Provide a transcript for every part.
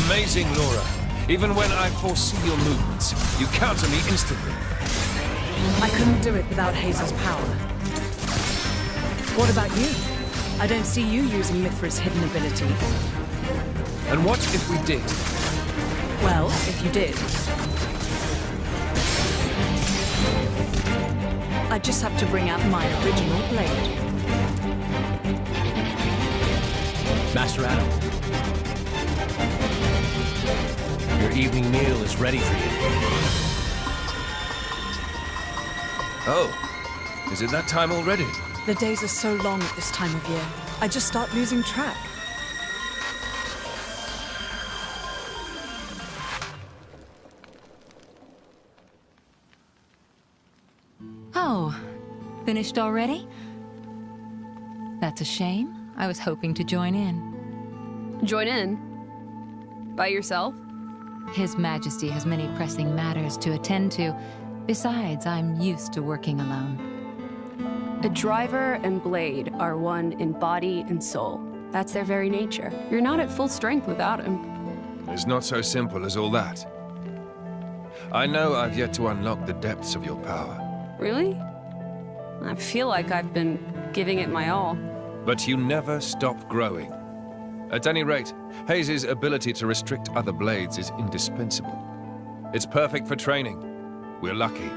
Amazing, Laura. Even when I foresee your movements, you counter me instantly. I couldn't do it without Hazel's power. What about you? I don't see you using Mithra's hidden ability. And what if we did? Well, if you did, I just have to bring out my original blade. Master Adam. Your evening meal is ready for you. Oh, is it that time already? The days are so long at this time of year. I just start losing track. Oh, finished already? That's a shame. I was hoping to join in. Join in? By yourself? His Majesty has many pressing matters to attend to. Besides, I'm used to working alone. A driver and blade are one in body and soul. That's their very nature. You're not at full strength without him. It's not so simple as all that. I know I've yet to unlock the depths of your power. Really? I feel like I've been giving it my all. But you never stop growing. At any rate, Hayes' ability to restrict other blades is indispensable. It's perfect for training. We're lucky.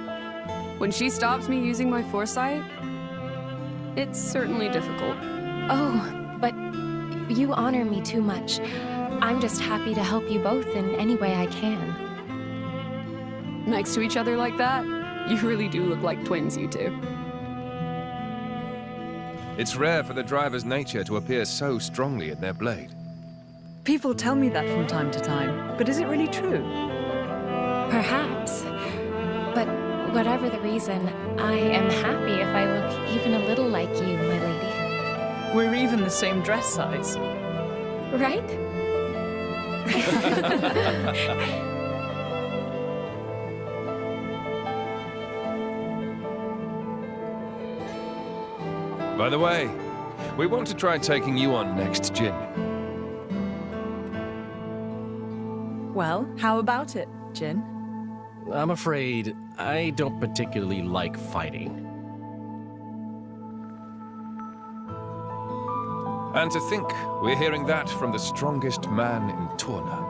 When she stops me using my foresight, it's certainly difficult. Oh, but you honor me too much. I'm just happy to help you both in any way I can. Next to each other like that, you really do look like twins, you two. It's rare for the driver's nature to appear so strongly in their blade. People tell me that from time to time, but is it really true? Perhaps. But whatever the reason, I am happy if I look even a little like you, my lady. We're even the same dress size. Right? By the way, we want to try taking you on next, Jin. Well, how about it, Jin? I'm afraid I don't particularly like fighting. And to think we're hearing that from the strongest man in Torna.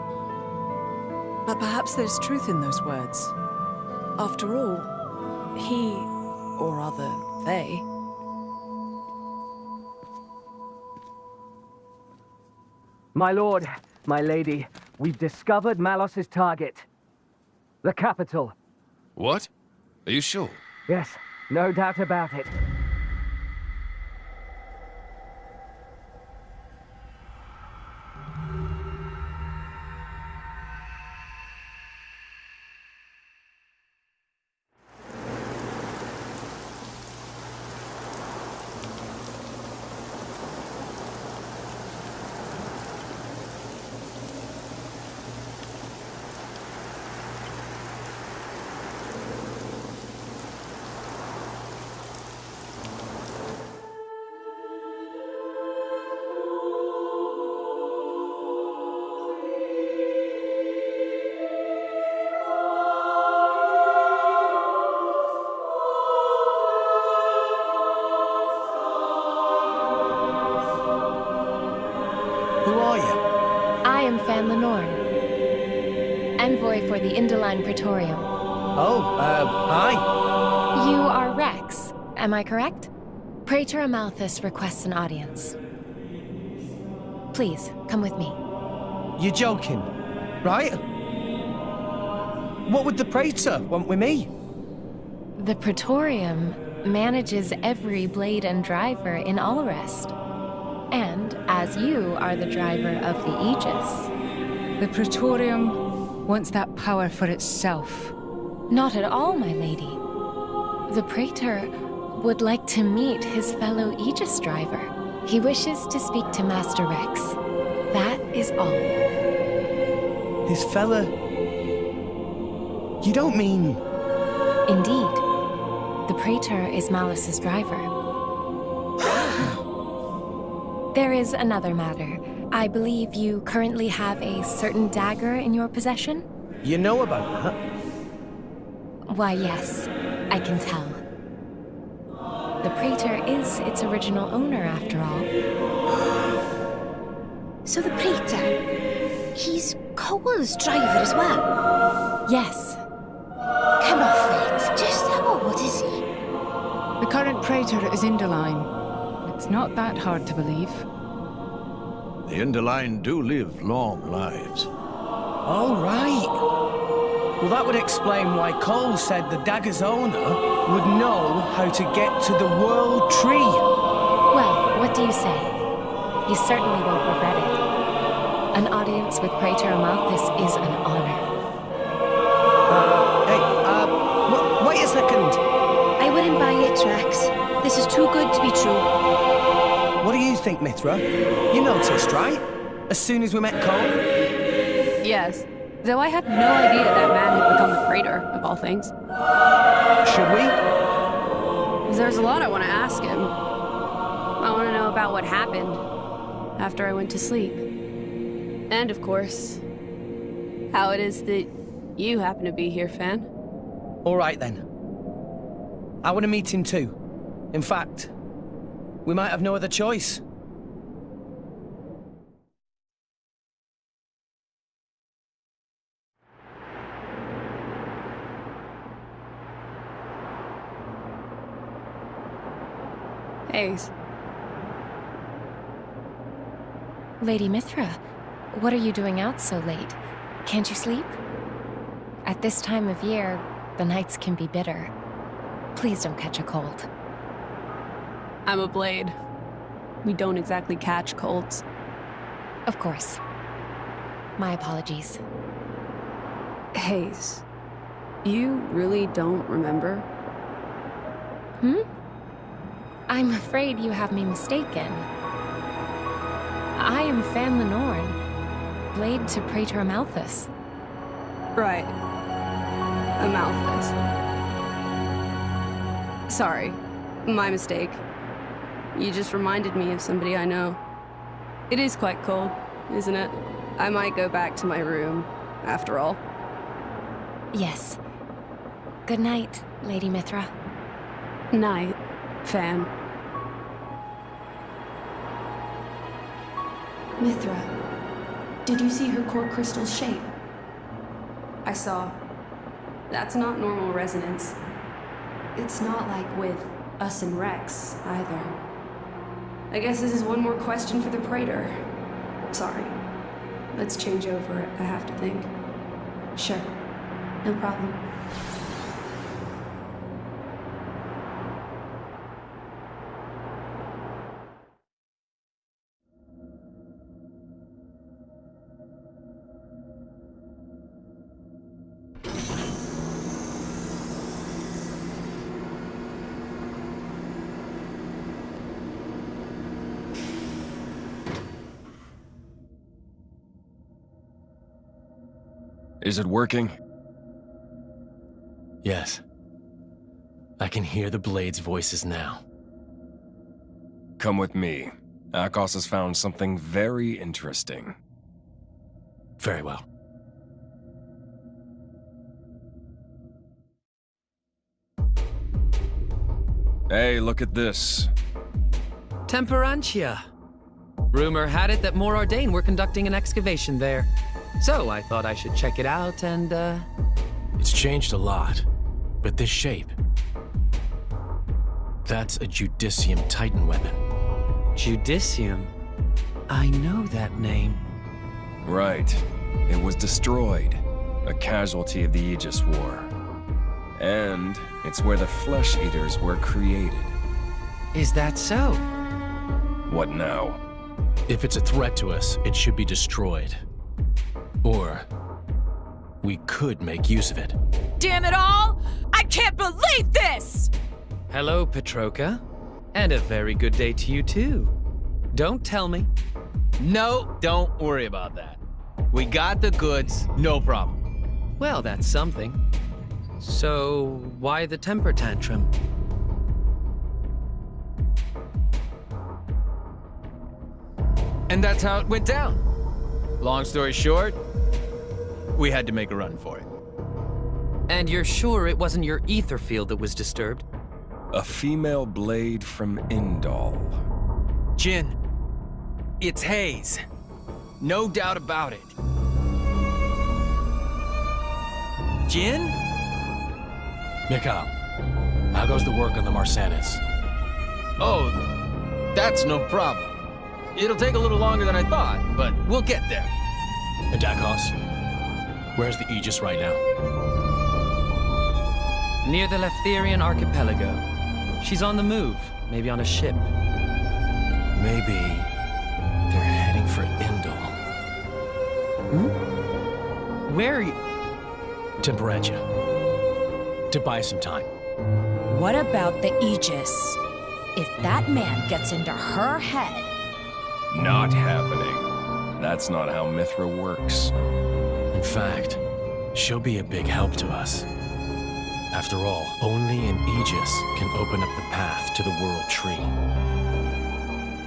But perhaps there's truth in those words. After all, he, or rather, they, My lord, my lady, we've discovered Malos's target. The capital. What? Are you sure? Yes, no doubt about it. Who are you? I am Fan Lenorn, envoy for the Indoline Praetorium. Oh, hi. You are Rex, am I correct? Praetor Amalthus requests an audience. Please, come with me. You're joking, right? What would the Praetor want with me? The Praetorium manages every blade and driver in Alrest. And as you are the driver of the Aegis. The Praetorium wants that power for itself. Not at all, my lady. The Praetor would like to meet his fellow Aegis driver. He wishes to speak to Master Rex. That is all. His fella... You don't mean... Indeed. The Praetor is Malos's driver. There is another matter. I believe you currently have a certain dagger in your possession? You know about that? Why, yes, I can tell. The Praetor is its original owner, after all. So the Praetor, he's Cole's driver as well? Yes. Come off it. Just how old is he? The current Praetor is Indoline. It's not that hard to believe. The Indoline do live long lives. All right. Well, that would explain why Cole said the dagger's owner would know how to get to the World Tree. Well, what do you say? You certainly won't regret it. An audience with Praetor Amalthus is an honor. Wait a second. I wouldn't buy it, Rex. This is too good to be true. What do you think, Mithra? You noticed, right? As soon as we met Cole? Yes. Though I had no idea that man had become the Praetor, of all things. Should we? There's a lot I want to ask him. I want to know about what happened after I went to sleep. And, of course, how it is that you happen to be here, Fan. All right, then. I want to meet him too. In fact, we might have no other choice. Hayes. Lady Mithra, what are you doing out so late? Can't you sleep? At this time of year, the nights can be bitter. Please don't catch a cold. I'm a blade. We don't exactly catch colds. Of course. My apologies. Hayes, you really don't remember? I'm afraid you have me mistaken. I am Fan Lenorn, blade to Praetor Amalthus. Right. Amalthus. Sorry. My mistake. You just reminded me of somebody I know. It is quite cold, isn't it? I might go back to my room, after all. Yes. Good night, Lady Mithra. Night, Fan. Mithra, did you see her core crystal's shape? I saw. That's not normal resonance. It's not like with us and Rex, either. I guess this is one more question for the Praetor. Sorry. Let's change over. I have to think. Sure. No problem. Is it working? Yes. I can hear the Blade's voices now. Come with me. Akos has found something very interesting. Very well. Hey, look at this. Temperantia. Rumor had it that More Ardain were conducting an excavation there. So I thought I should check it out and, It's changed a lot, but this shape... That's a Judicium Titan weapon. Judicium? I know that name. Right. It was destroyed. A casualty of the Aegis War. And it's where the Flesh Eaters were created. Is that so? What now? If it's a threat to us, it should be destroyed. Or we could make use of it. Damn it all! I can't believe this! Hello, Petroka. And a very good day to you, too. Don't tell me. No, don't worry about that. We got the goods, no problem. Well, that's something. So, why the temper tantrum? And that's how it went down. Long story short, we had to make a run for it. And you're sure it wasn't your ether field that was disturbed? A female blade from Indal. Jin, it's Hayes. No doubt about it. Jin? Mikhail, how goes the work on the Marsanis? Oh, that's no problem. It'll take a little longer than I thought, but we'll get there. And Dakos? Where's the Aegis right now? Near the Leftherian archipelago. She's on the move, maybe on a ship. Maybe they're heading for Indal. Where are you? Temperature. To buy some time. What about the Aegis? If that man gets into her head... Not happening. That's not how Mithra works. In fact, she'll be a big help to us. After all, only an Aegis can open up the path to the World Tree.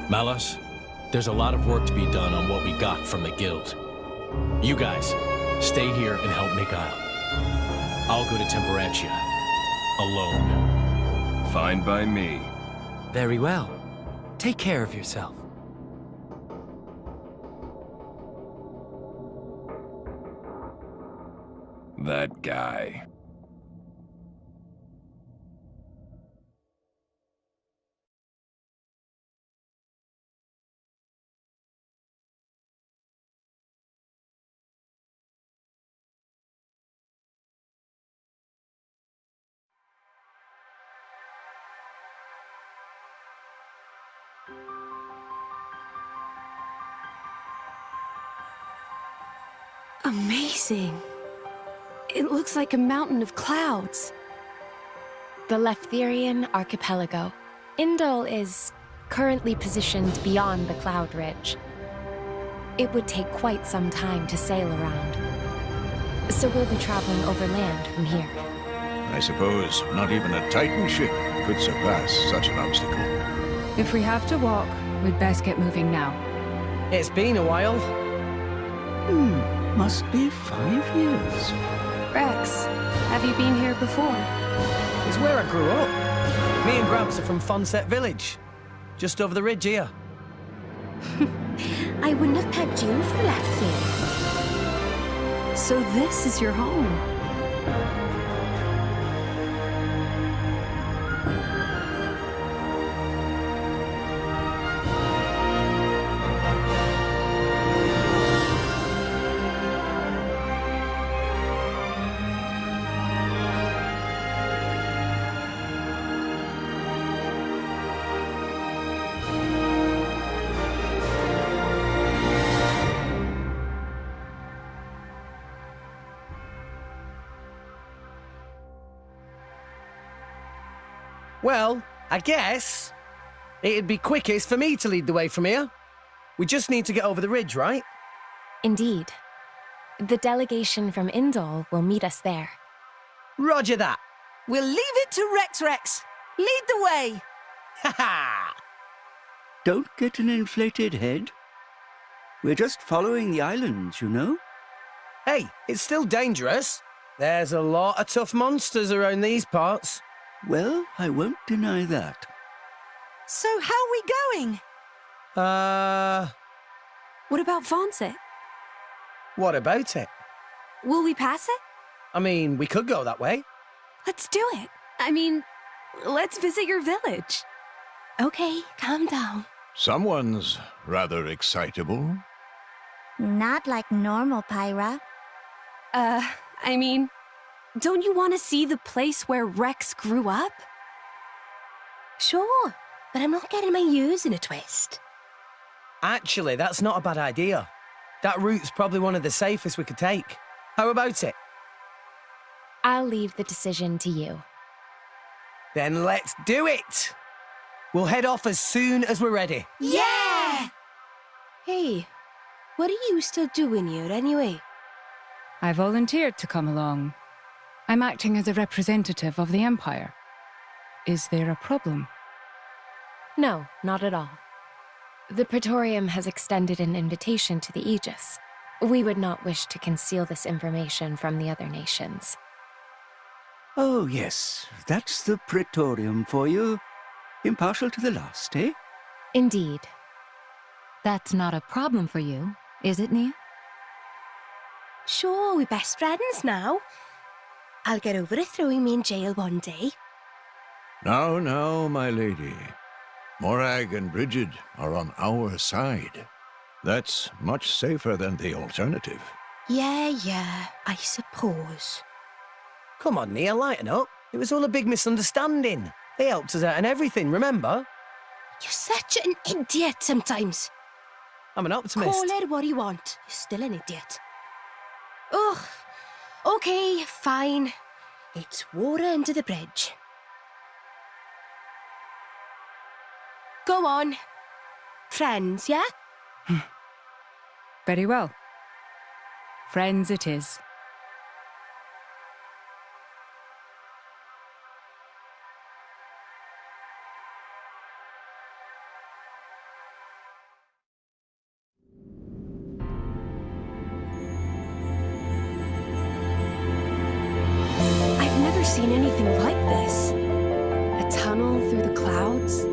Malos, there's a lot of work to be done on what we got from the Guild. You guys, stay here and help Mikhail. I'll go to Temperature. Alone. Fine by me. Very well. Take care of yourself. That guy. Amazing. It looks like a mountain of clouds. The Leftherian archipelago. Indal is currently positioned beyond the cloud ridge. It would take quite some time to sail around. So we'll be traveling overland from here. I suppose not even a Titan ship could surpass such an obstacle. If we have to walk, we'd best get moving now. It's been a while. Must be 5 years. Rex, have you been here before? It's where I grew up. Me and Gramps are from Fonset Village. Just over the ridge here. I wouldn't have pegged you for left field. So this is your home. Well, I guess it'd be quickest for me to lead the way from here. We just need to get over the ridge, right? Indeed. The delegation from Indal will meet us there. Roger that. We'll leave it to Rex. Lead the way. Ha ha! Don't get an inflated head. We're just following the islands, you know? Hey, it's still dangerous. There's a lot of tough monsters around these parts. Well, I won't deny that. So how are we going? What about Fonset? What about it? Will we pass it? I mean, we could go that way. Let's do it. I mean, let's visit your village. Okay, calm down. Someone's rather excitable. Not like normal Pyra. I mean, don't you want to see the place where Rex grew up? Sure, but I'm not getting my ears in a twist. Actually, that's not a bad idea. That route's probably one of the safest we could take. How about it? I'll leave the decision to you. Then let's do it! We'll head off as soon as we're ready. Yeah! Hey, what are you still doing here anyway? I volunteered to come along. I'm acting as a representative of the Empire. Is there a problem? No, not at all. The Praetorium has extended an invitation to the Aegis. We would not wish to conceal this information from the other nations. Oh, yes, that's the Praetorium for you. Impartial to the last, eh? Indeed. That's not a problem for you, is it, Nia? Sure, we're best friends now. I'll get over it throwing me in jail one day. Now, now, my lady. Morag and Bridget are on our side. That's much safer than the alternative. Yeah, I suppose. Come on, Nia, lighten up. It was all a big misunderstanding. They helped us out and everything, remember? You're such an idiot sometimes. I'm an optimist. Call it what you want. You're still an idiot. Ugh. Okay, fine. It's water under the bridge. Go on. Friends, yeah? Very well. Friends it is. I've never seen anything like this. A tunnel through the clouds.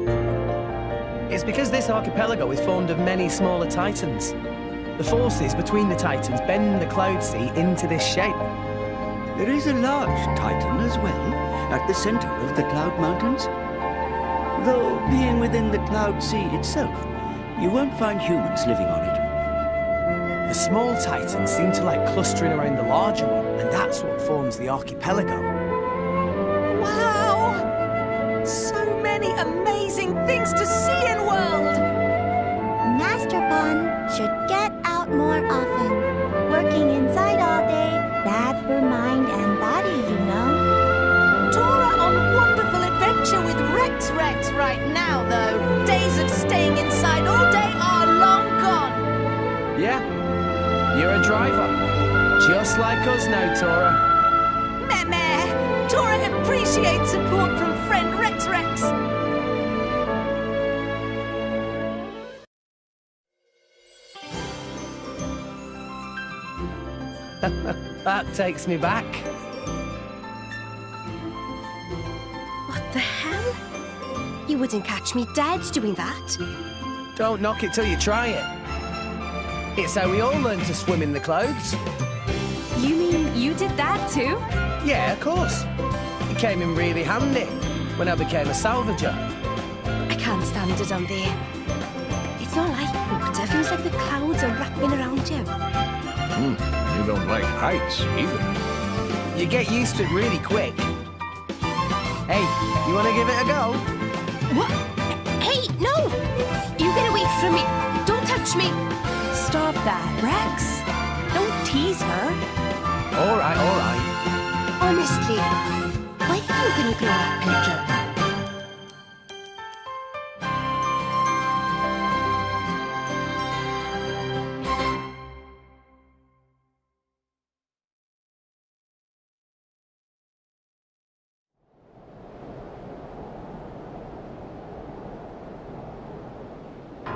It's because this archipelago is formed of many smaller titans. The forces between the titans bend the cloud sea into this shape. There is a large titan as well, at the center of the Cloud Mountains. Though, being within the Cloud Sea itself, you won't find humans living on it. The small titans seem to like clustering around the larger one, and that's what forms the archipelago. Wow! So many amazing things to see in world! Master Pun should get out more often. Working inside all day, bad for mind and body, you know. Tora on wonderful adventure with Rex right now, though. Days of staying inside all day are long gone. Yeah, you're a driver. Just like us now, Tora. Meh. Tora appreciates support from friend Rex. That takes me back. What the hell? You wouldn't catch me dead doing that. Don't knock it till you try it. It's how we all learn to swim in the clouds. You mean you did that too? Yeah, of course. It came in really handy when I became a salvager. I can't stand it down there. It's not like water. Feels like the clouds are wrapping around you. You don't like heights either. You get used to it really quick. Hey, you want to give it a go? What? Hey, no! You get away from me! Don't touch me! Stop that, Rex. Don't tease her. All right. Honestly, why are you gonna grow up a little?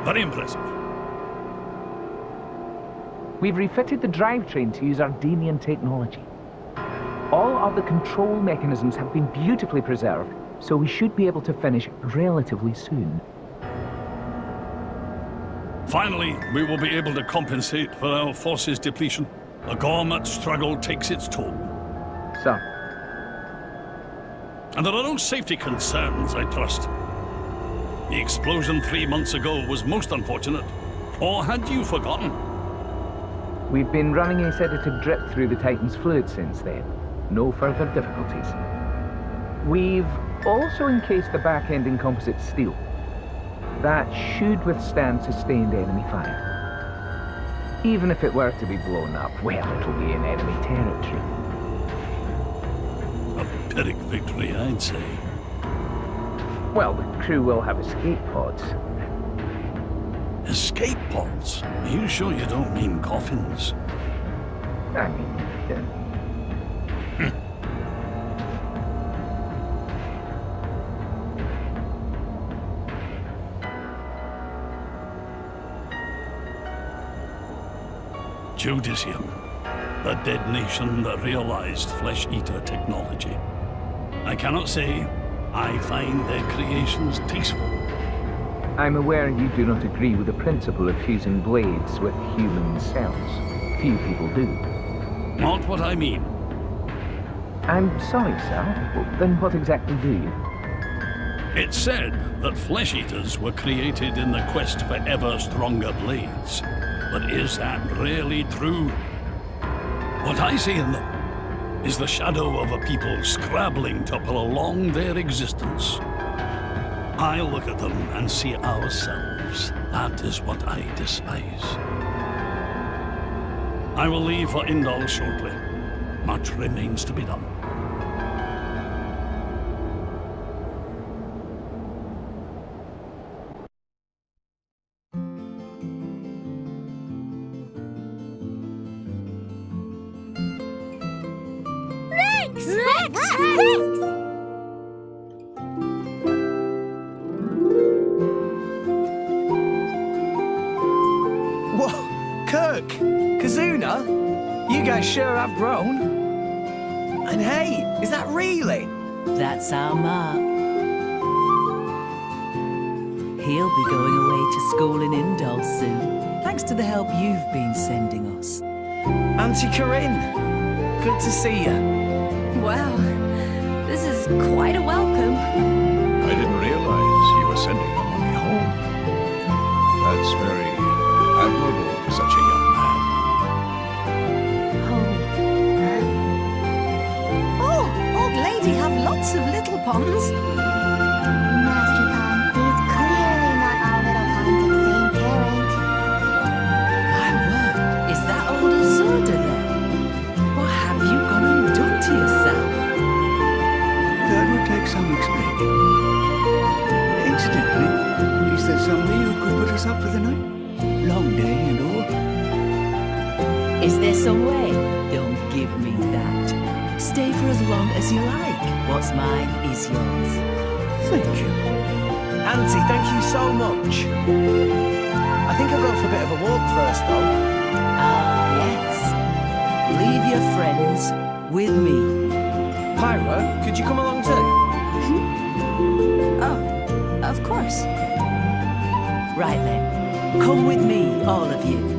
Very impressive. We've refitted the drivetrain to use Ardenian technology. All of the control mechanisms have been beautifully preserved, so we should be able to finish relatively soon. Finally, we will be able to compensate for our forces' depletion. The Gormat struggle takes its toll. Sir. And there are no safety concerns, I trust. The explosion 3 months ago was most unfortunate. Or had you forgotten? We've been running a sedative drip through the Titan's fluid since then. No further difficulties. We've also encased the back end in composite steel. That should withstand sustained enemy fire. Even if it were to be blown up, well, it'll be in enemy territory. A Pyrrhic victory, I'd say. Well, the crew will have escape pods. Escape pods? Are you sure you don't mean coffins? I mean... Judicium, the dead nation that realized flesh-eater technology. I cannot say I find their creations tasteful. I'm aware you do not agree with the principle of fusing blades with human cells. Few people do. Not what I mean. I'm sorry, sir. Then what exactly do you? It's said that flesh-eaters were created in the quest for ever stronger blades. But is that really true? What I see in them is the shadow of a people scrabbling to prolong their existence. I look at them and see ourselves. That is what I despise. I will leave for Indol shortly. Much remains to be done. Rex! Rex! Whoa, Kirk, Kazuna, you guys sure have grown. And hey, is that really? That's our Mark. He'll be going away to school in Indol soon, thanks to the help you've been sending us. Auntie Corinne, good to see you. Wow, this is quite a welcome. I didn't realize you were sending them on me home. That's very admirable for such a young man. Oh, old lady have lots of little ponds. Master Pond, these clearly not all little ponds of same parent. My word, is that old Azorda there? What have you gone and done to yourself? That would take some explaining. Incidentally, is there some way you could put us up for the night? Long day and all. Is there some way? Don't give me that. Stay for as long as you like. What's mine is yours. Thank you. Auntie, thank you so much. I think I'll go for a bit of a walk first, though. Ah, yes. Leave your friends with me. Pyra, could you come along too? Oh, of course. Right then. Come with me, all of you.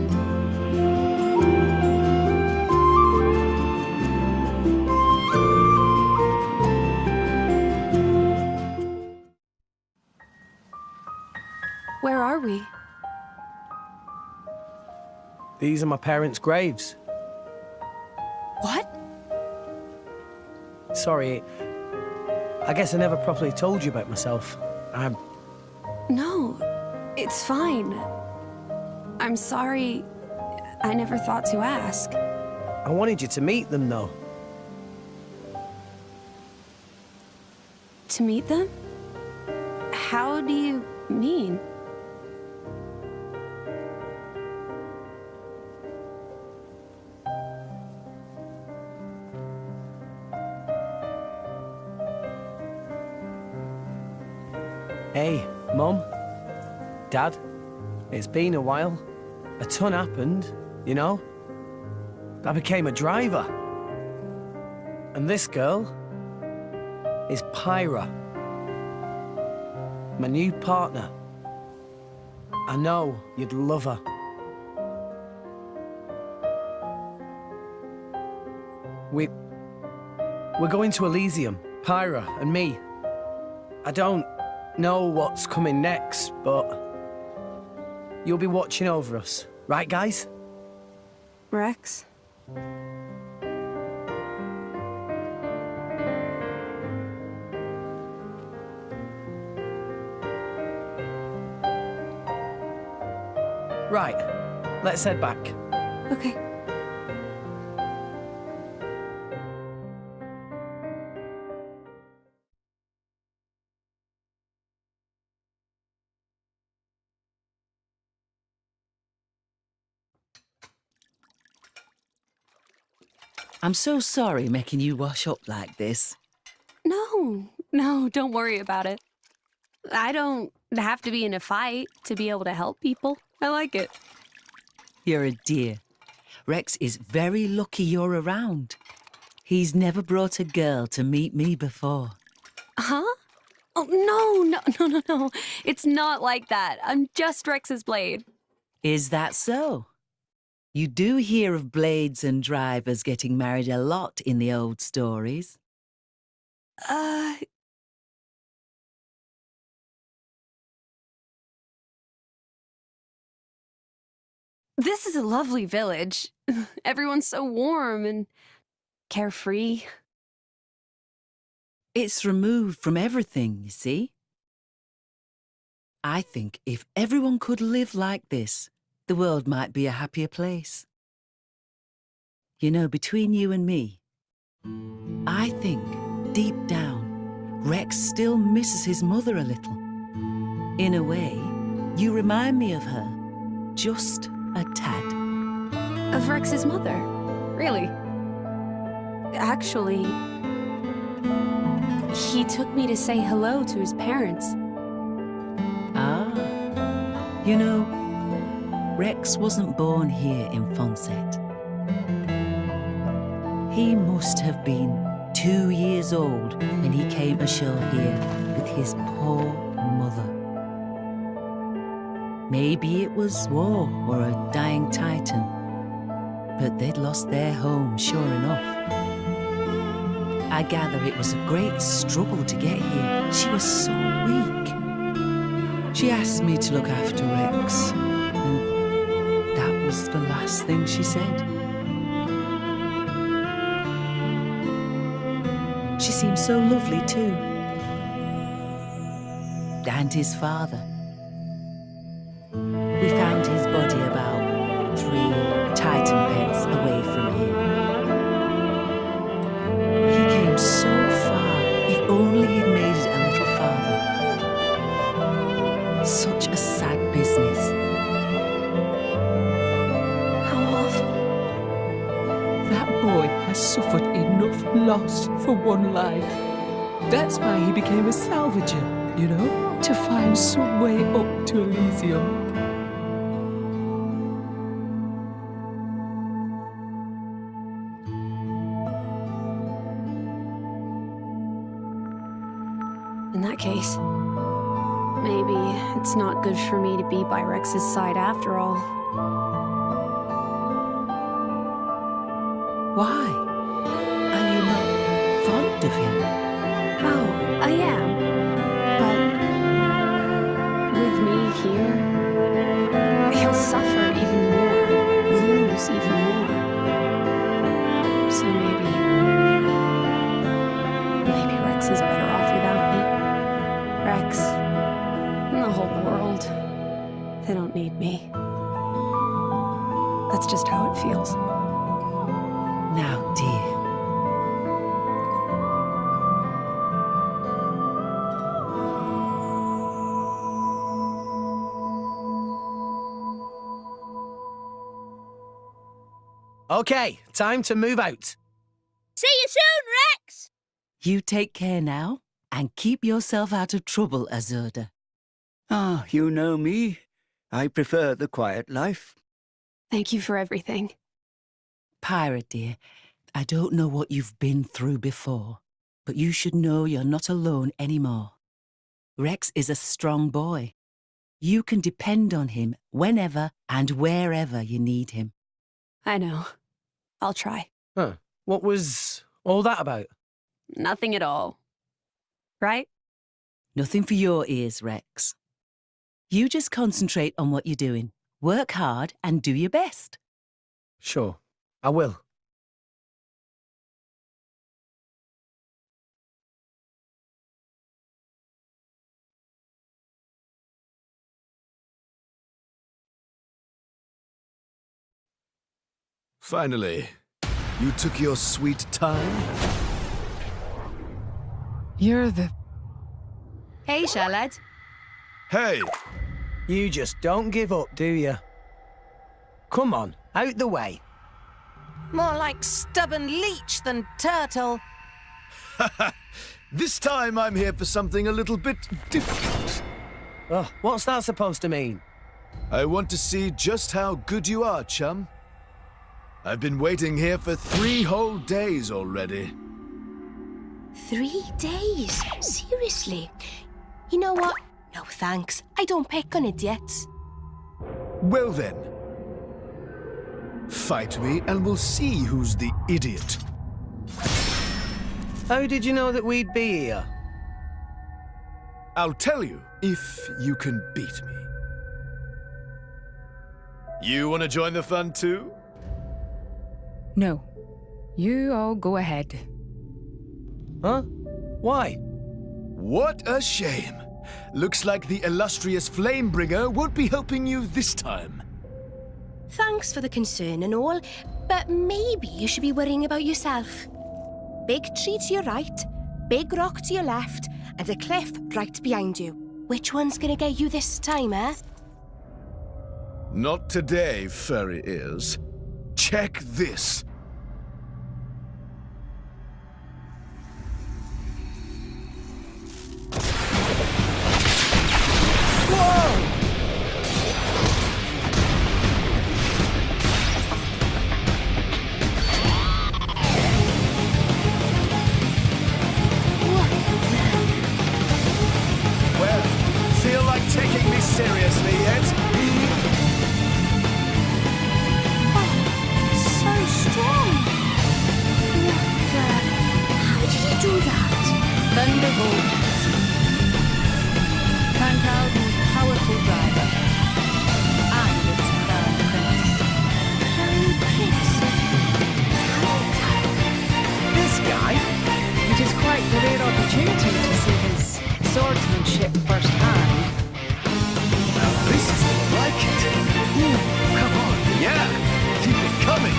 Where are we? These are my parents' graves. What? Sorry, I guess I never properly told you about myself. No, it's fine. I'm sorry. I never thought to ask. I wanted you to meet them, though. To meet them? How do you mean? Hey, Mum, Dad, it's been a while. A ton happened, you know? I became a driver. And this girl is Pyra, my new partner. I know you'd love her. We're going to Elysium, Pyra and me. I don't know what's coming next, but you'll be watching over us, right, guys? Rex? Right, let's head back. Okay. I'm so sorry making you wash up like this. No, don't worry about it. I don't have to be in a fight to be able to help people. I like it. You're a dear. Rex is very lucky you're around. He's never brought a girl to meet me before. Huh? Oh, no. It's not like that. I'm just Rex's blade. Is that so? You do hear of blades and drivers getting married a lot in the old stories. This is a lovely village. Everyone's so warm and carefree. It's removed from everything, you see. I think if everyone could live like this, the world might be a happier place. You know, between you and me, I think, deep down, Rex still misses his mother a little. In a way, you remind me of her, just a tad. Of Rex's mother? Really? Actually, he took me to say hello to his parents. Ah, you know, Rex wasn't born here in Fonset. He must have been 2 years old when he came ashore here with his poor mother. Maybe it was war or a dying titan, but they'd lost their home, sure enough. I gather it was a great struggle to get here. She was so weak. She asked me to look after Rex, and that was the last thing she said. She seemed so lovely too. And his father. We found his body about 3 Titan beds away from here. He came so far, if only he'd made it a little farther. Such a sad business. How awful. That boy has suffered enough loss for one life. That's why he became a salvager, you know, to find some way up to Elysium. In that case, maybe it's not good for me to be by Rex's side after all. Why? Are you not fond of him? Oh, I am. But with me here, he'll suffer even more, lose even more. So maybe Rex is better off without me. Rex and the whole world, they don't need me. That's just how it feels. Now, dear. Okay, time to move out. See you soon, Rex! You take care now, and keep yourself out of trouble, Azurda. Ah, you know me. I prefer the quiet life. Thank you for everything. Pyra, dear, I don't know what you've been through before, but you should know you're not alone anymore. Rex is a strong boy. You can depend on him whenever and wherever you need him. I know. I'll try. Huh. What was all that about? Nothing at all. Right? Nothing for your ears, Rex. You just concentrate on what you're doing. Work hard and do your best. Sure, I will. Finally, you took your sweet time. You're the... Hey, Charlotte. Hey! You just don't give up, do you? Come on, out the way. More like stubborn leech than turtle. This time I'm here for something a little bit different. Oh, what's that supposed to mean? I want to see just how good you are, chum. I've been waiting here for 3 whole days already. 3 days? Seriously? You know what? No thanks. I don't pick on idiots. Well then. Fight me and we'll see who's the idiot. How did you know that we'd be here? I'll tell you if you can beat me. You want to join the fun too? No. You all go ahead. Huh? Why? What a shame. Looks like the illustrious Flamebringer won't be helping you this time. Thanks for the concern and all, but maybe you should be worrying about yourself. Big tree to your right, big rock to your left, and a cliff right behind you. Which one's gonna get you this time, eh? Not today, furry ears. Check this. Taking me seriously yet? So strong! How did you do that? Thunderbolt. Tantal's most powerful driver. And its crown prince. Crown Prince of Tantal. This guy? It is quite the rare opportunity to see his swordsmanship firsthand. This is more like it. Come on, yeah. Keep it coming.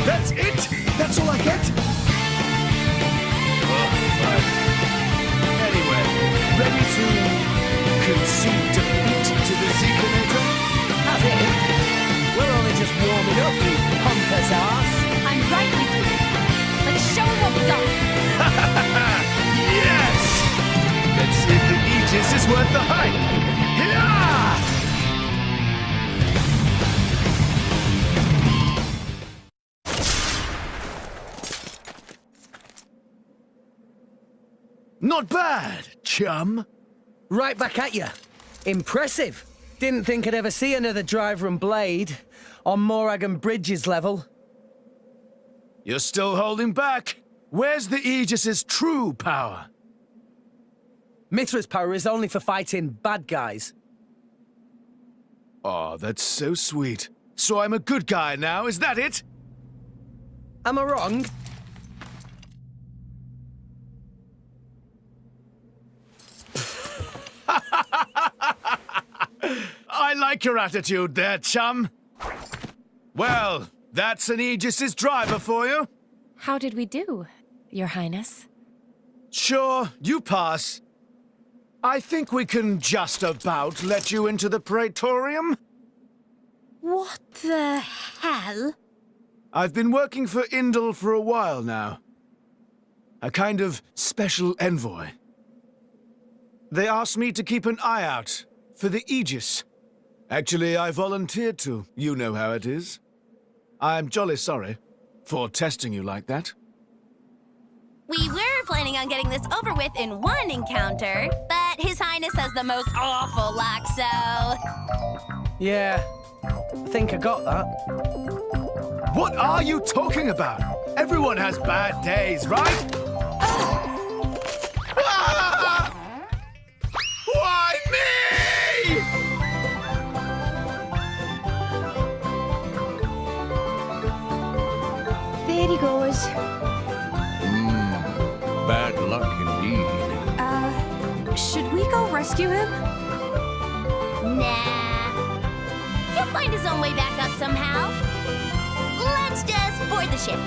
That's it? That's all I get? Oh, fine. Anyway, ready to concede defeat to the Zekinator? That's it. We're only just warming up, you pompous ass. I'm right with you. Let's show 'em what we got. Yes! Let's see if the Aegis is worth the hype! Hiya! Not bad, chum. Right back at you. Impressive. Didn't think I'd ever see another driver and blade on Morag and Bridges level. You're still holding back. Where's the Aegis's true power? Mithra's power is only for fighting bad guys. Oh, that's so sweet. So I'm a good guy now, is that it? Am I wrong? I like your attitude there, chum. Well, that's an Aegis's driver for you. How did we do, Your Highness? Sure, you pass. I think we can just about let you into the Praetorium. What the hell? I've been working for Indal for a while now. A kind of special envoy. They asked me to keep an eye out for the Aegis. Actually, I volunteered to. You know how it is. I'm jolly sorry for testing you like that. We were planning on getting this over with in one encounter, but His Highness has the most awful luck, so... Yeah, I think I got that. What are you talking about? Everyone has bad days, right? Ah! Why me? There he goes. Bad luck indeed. Should we go rescue him? Nah. He'll find his own way back up somehow. Let's just board the ship.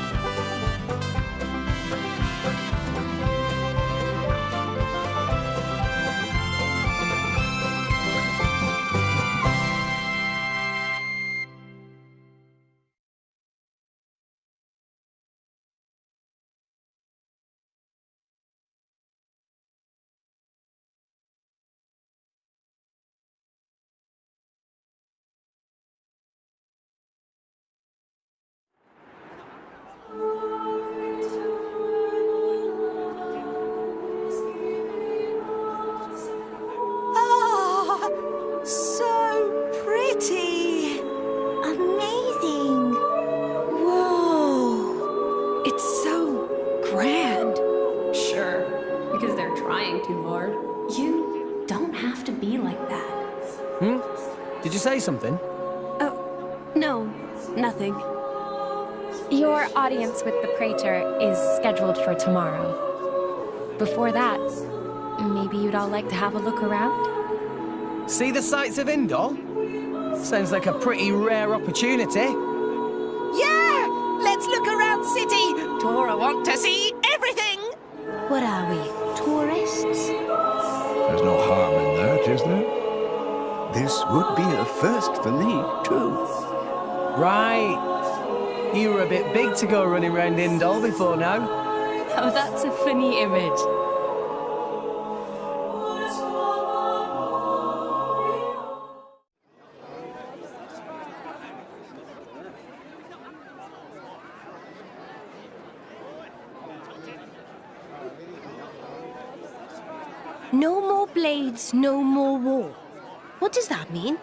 because they're trying too hard. You don't have to be like that. Did you say something? Oh, no, nothing. Your audience with the Praetor is scheduled for tomorrow. Before that, maybe you'd all like to have a look around? See the sights of Indol? Sounds like a pretty rare opportunity. Yeah! Let's look around city! Tora want to see everything! What are we, tourists? There's no harm in that, is there? This would be a first for me, too. Right. You were a bit big to go running around Indol before now. Oh, that's a funny image. No more blades, no more war. What does that mean?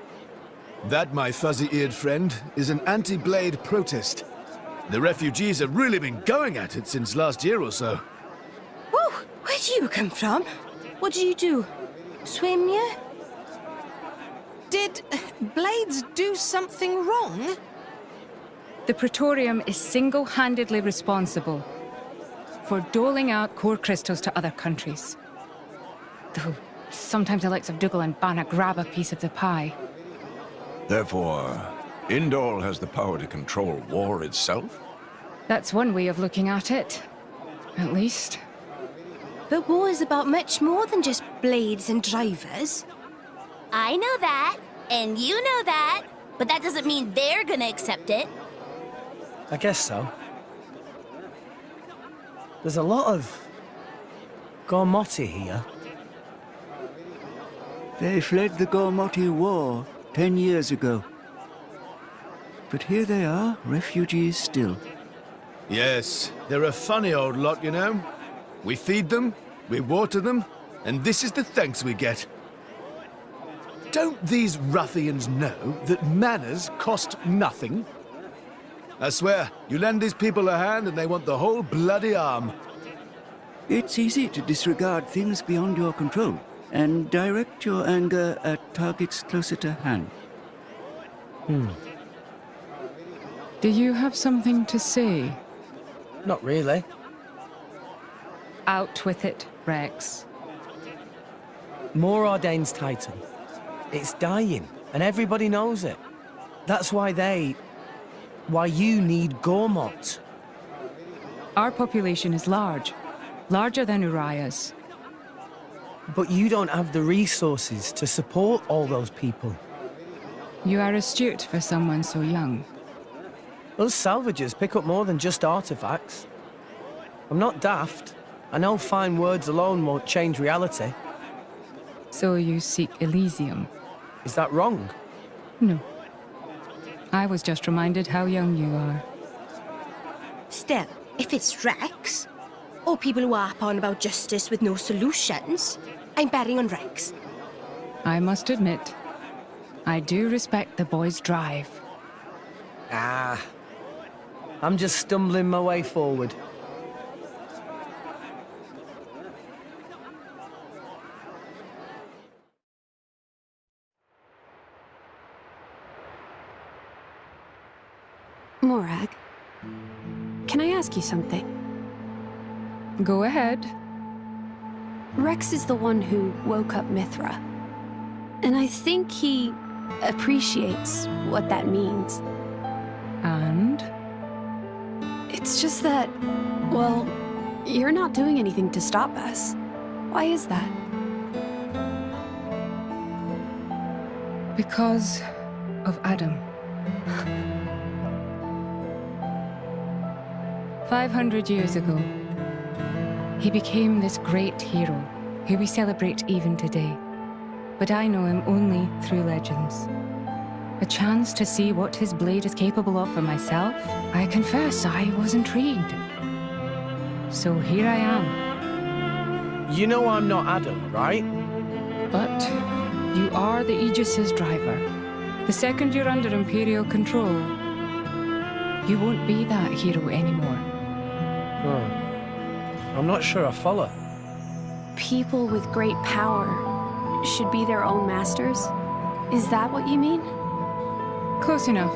That, my fuzzy-eared friend, is an anti-blade protest. The refugees have really been going at it since last year or so. Whoa, where do you come from? What did you do? Swim, yeah? Did Blades do something wrong? The Praetorium is single-handedly responsible for doling out core crystals to other countries. Though sometimes the likes of Dougal and Banna grab a piece of the pie. Therefore, Indol has the power to control war itself? That's one way of looking at it. At least. But war is about much more than just blades and drivers. I know that, and you know that, but that doesn't mean they're gonna accept it. I guess so. There's a lot of Gormoti here. They fled the Gormoti War 10 years ago. But here they are, refugees still. Yes, they're a funny old lot, you know. We feed them, we water them, and this is the thanks we get. Don't these ruffians know that manners cost nothing? I swear, you lend these people a hand and they want the whole bloody arm. It's easy to disregard things beyond your control and direct your anger at targets closer to hand. Do you have something to say? Not really. Out with it, Rex. More Ordain's Titan. It's dying, and everybody knows it. That's why you need Gormot. Our population is large. Larger than Uriah's. But you don't have the resources to support all those people. You are astute for someone so young. Those salvagers pick up more than just artifacts. I'm not daft. I know fine words alone won't change reality. So you seek Elysium? Is that wrong? No. I was just reminded how young you are. Still, if it's Rex, or people who harp on about justice with no solutions, I'm betting on Rex. I must admit, I do respect the boy's drive. I'm just stumbling my way forward. Morag, can I ask you something? Go ahead. Rex is the one who woke up Mithra. And I think he appreciates what that means. And? It's just that, well, you're not doing anything to stop us. Why is that? Because of Adam. 500 years ago, he became this great hero, who we celebrate even today. But I know him only through legends. A chance to see what his blade is capable of for myself, I confess I was intrigued. So here I am. You know I'm not Adam, right? But you are the Aegis's driver. The second you're under Imperial control, you won't be that hero anymore. I'm not sure I follow. people with great power should be their own masters? Is that what you mean? Close enough.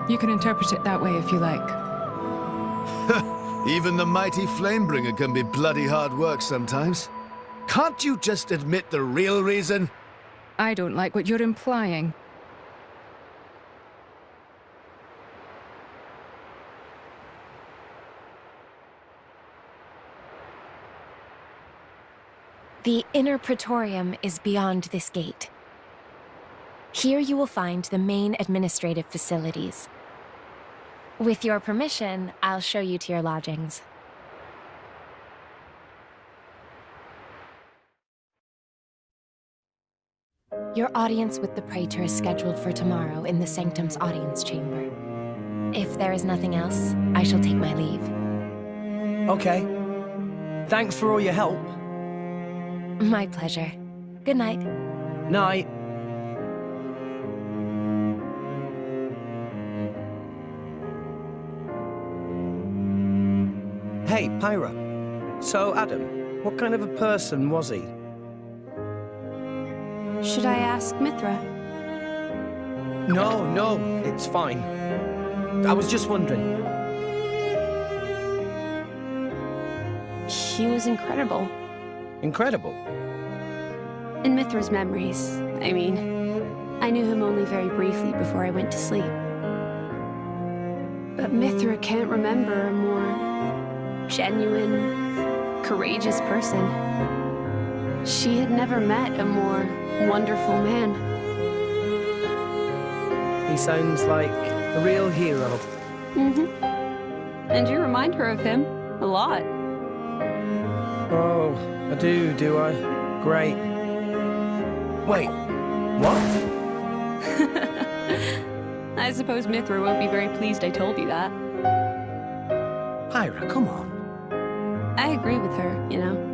You can interpret it that way if you like. Even the mighty Flamebringer can be bloody hard work sometimes. Can't you just admit the real reason? I don't like what you're implying. The inner Praetorium is beyond this gate. Here you will find the main administrative facilities. With your permission, I'll show you to your lodgings. Your audience with the Praetor is scheduled for tomorrow in the Sanctum's audience chamber. If there is nothing else, I shall take my leave. Okay. Thanks for all your help. My pleasure. Good night. Night. Hey, Pyra. So, Adam, what kind of a person was he? Should I ask Mithra? No, it's fine. I was just wondering. He was incredible. Incredible? In Mithra's memories, I mean. I knew him only very briefly before I went to sleep. But Mithra can't remember a more genuine, courageous person. She had never met a more wonderful man. He sounds like a real hero. Mm-hmm. And you remind her of him a lot. Oh, I do I? Great. Wait, what? I suppose Mithra won't be very pleased I told you that. Pyra, come on. I agree with her, you know.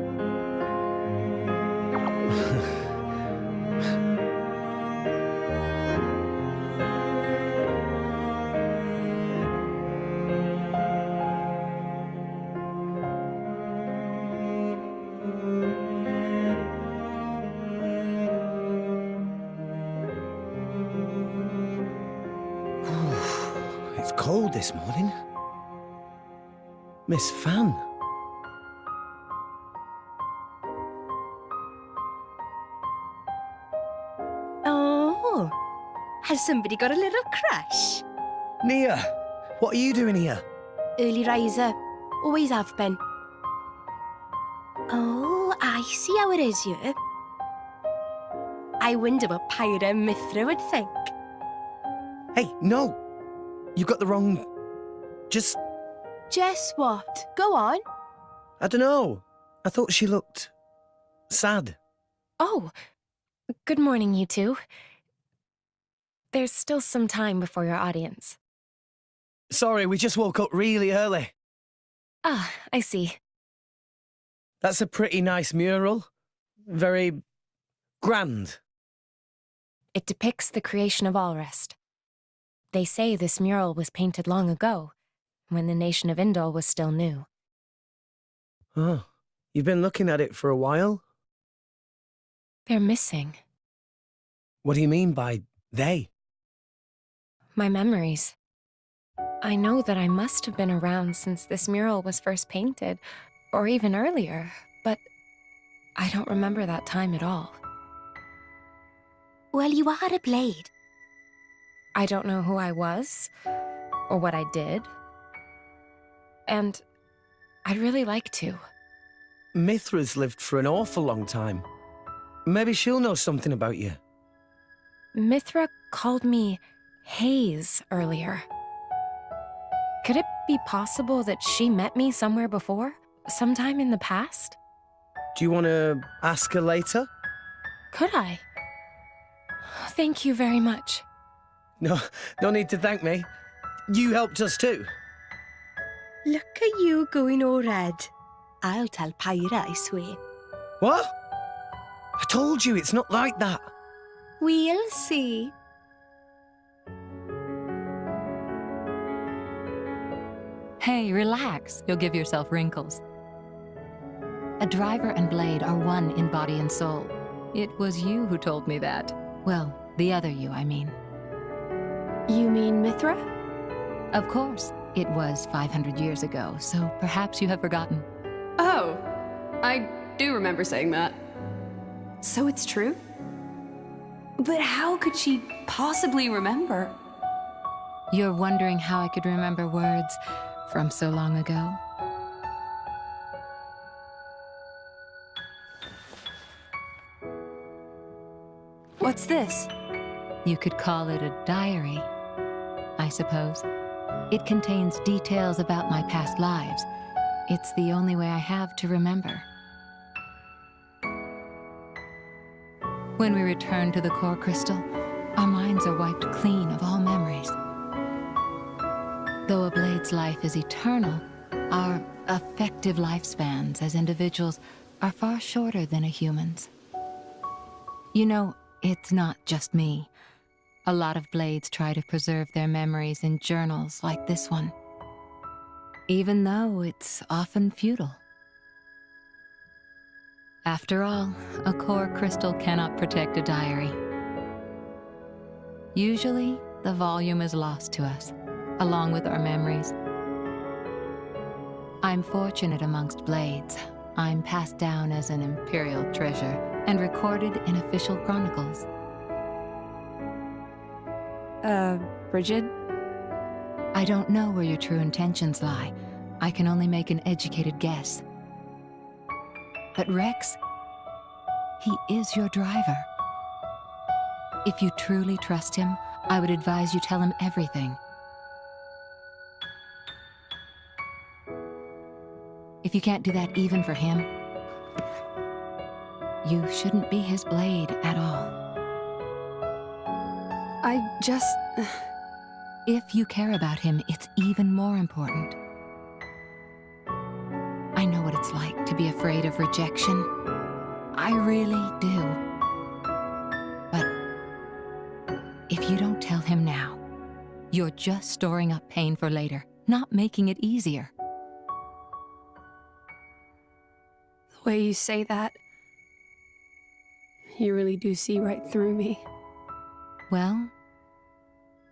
It's cold this morning. Miss Fan. Oh, has somebody got a little crush? Nia, what are you doing here? Early riser. Always have been. Oh, I see how it is here. I wonder what Pyra and Mithra would think. Hey, no! You got the wrong... Just what? Go on. I don't know. I thought she looked... sad. Oh, good morning, you two. There's still some time before your audience. Sorry, we just woke up really early. Ah, I see. That's a pretty nice mural. Very... grand. It depicts the creation of Alrest. They say this mural was painted long ago, when the nation of Indol was still new. Oh, you've been looking at it for a while? They're missing. What do you mean by they? My memories. I know that I must have been around since this mural was first painted, or even earlier, but I don't remember that time at all. Well, you are a blade. I don't know who I was, or what I did. And I'd really like to. Mithra's lived for an awful long time. Maybe she'll know something about you. Mithra called me Hayes earlier. Could it be possible that she met me somewhere before? Sometime in the past? Do you want to ask her later? Could I? Thank you very much. No need to thank me. You helped us too. Look at you going all red. I'll tell Pyra, I swear. What? I told you, it's not like that. We'll see. Hey, relax. You'll give yourself wrinkles. A driver and blade are one in body and soul. It was you who told me that. Well, the other you, I mean. You mean Mithra? Of course. It was 500 years ago, so perhaps you have forgotten. Oh, I do remember saying that. So it's true? But how could she possibly remember? You're wondering how I could remember words from so long ago? What's this? You could call it a diary, I suppose. It contains details about my past lives. It's the only way I have to remember. When we return to the core crystal, our minds are wiped clean of all memories. Though a blade's life is eternal, our effective lifespans as individuals are far shorter than a human's. You know, it's not just me. A lot of blades try to preserve their memories in journals like this one, even though it's often futile. After all, a core crystal cannot protect a diary. Usually, the volume is lost to us, along with our memories. I'm fortunate amongst blades. I'm passed down as an imperial treasure and recorded in official chronicles. Bridget? I don't know where your true intentions lie. I can only make an educated guess. But Rex, he is your driver. If you truly trust him, I would advise you tell him everything. If you can't do that even for him, you shouldn't be his blade at all. If you care about him, it's even more important. I know what it's like to be afraid of rejection. I really do. But if you don't tell him now, you're just storing up pain for later, not making it easier. The way you say that, you really do see right through me. Well,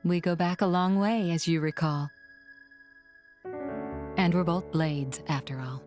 we go back a long way, as you recall. And we're both blades, after all.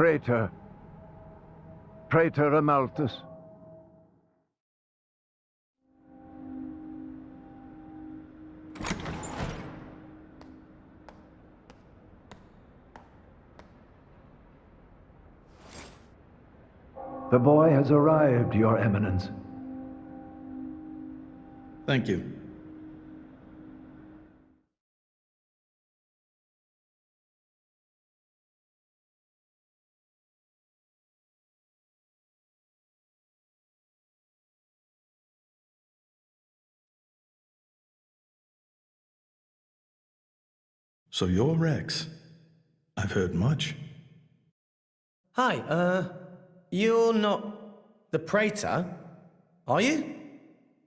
Praetor. Praetor Amalthus. The boy has arrived, Your Eminence. Thank you. So you're Rex. I've heard much. Hi, you're not the Praetor, are you?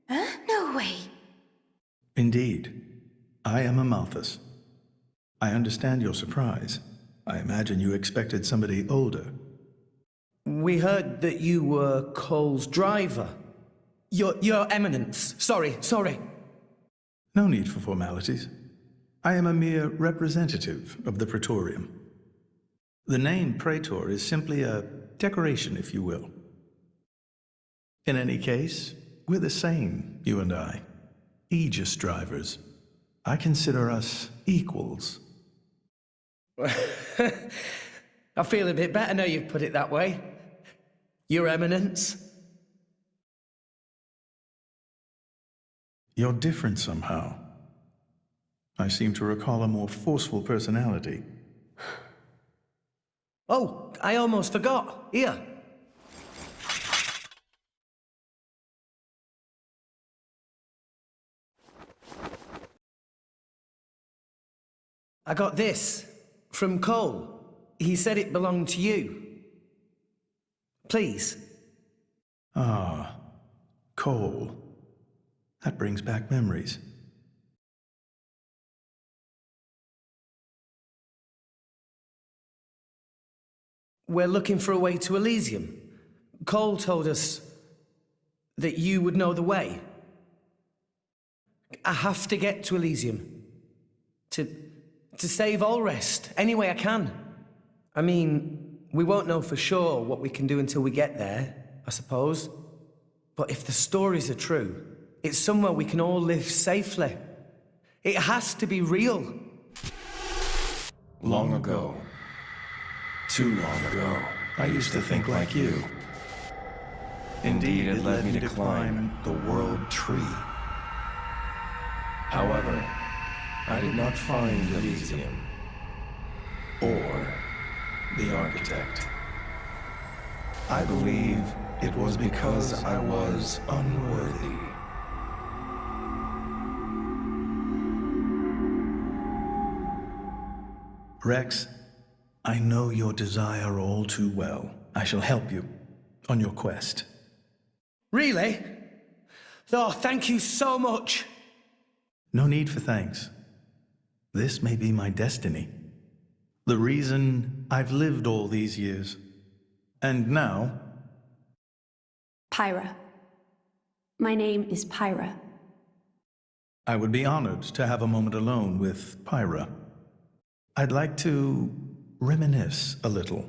Huh? No way. Indeed. I am Amalthus. I understand your surprise. I imagine you expected somebody older. We heard that you were Cole's driver. Your Eminence. Sorry. No need for formalities. I am a mere representative of the Praetorium. The name Praetor is simply a decoration, if you will. In any case, we're the same, you and I. Aegis drivers. I consider us equals. I feel a bit better now you've put it that way. Your Eminence. You're different somehow. I seem to recall a more forceful personality. Oh, I almost forgot. Here. I got this from Cole. He said it belonged to you. Please. Ah, Cole. That brings back memories. We're looking for a way to Elysium. Cole told us that you would know the way. I have to get to Elysium. To save Allrest, any way I can. I mean, we won't know for sure what we can do until we get there, I suppose. But if the stories are true, it's somewhere we can all live safely. It has to be real. Long ago. Too long ago. I used to think like you. Indeed, it led me to climb the World Tree. However, I did not find Elysium. Or the Architect. I believe it was because I was unworthy. Rex, I know your desire all too well. I shall help you on your quest. Really? Oh, thank you so much. No need for thanks. This may be my destiny. The reason I've lived all these years. And now... Pyra. My name is Pyra. I would be honored to have a moment alone with Pyra. I'd like to reminisce a little.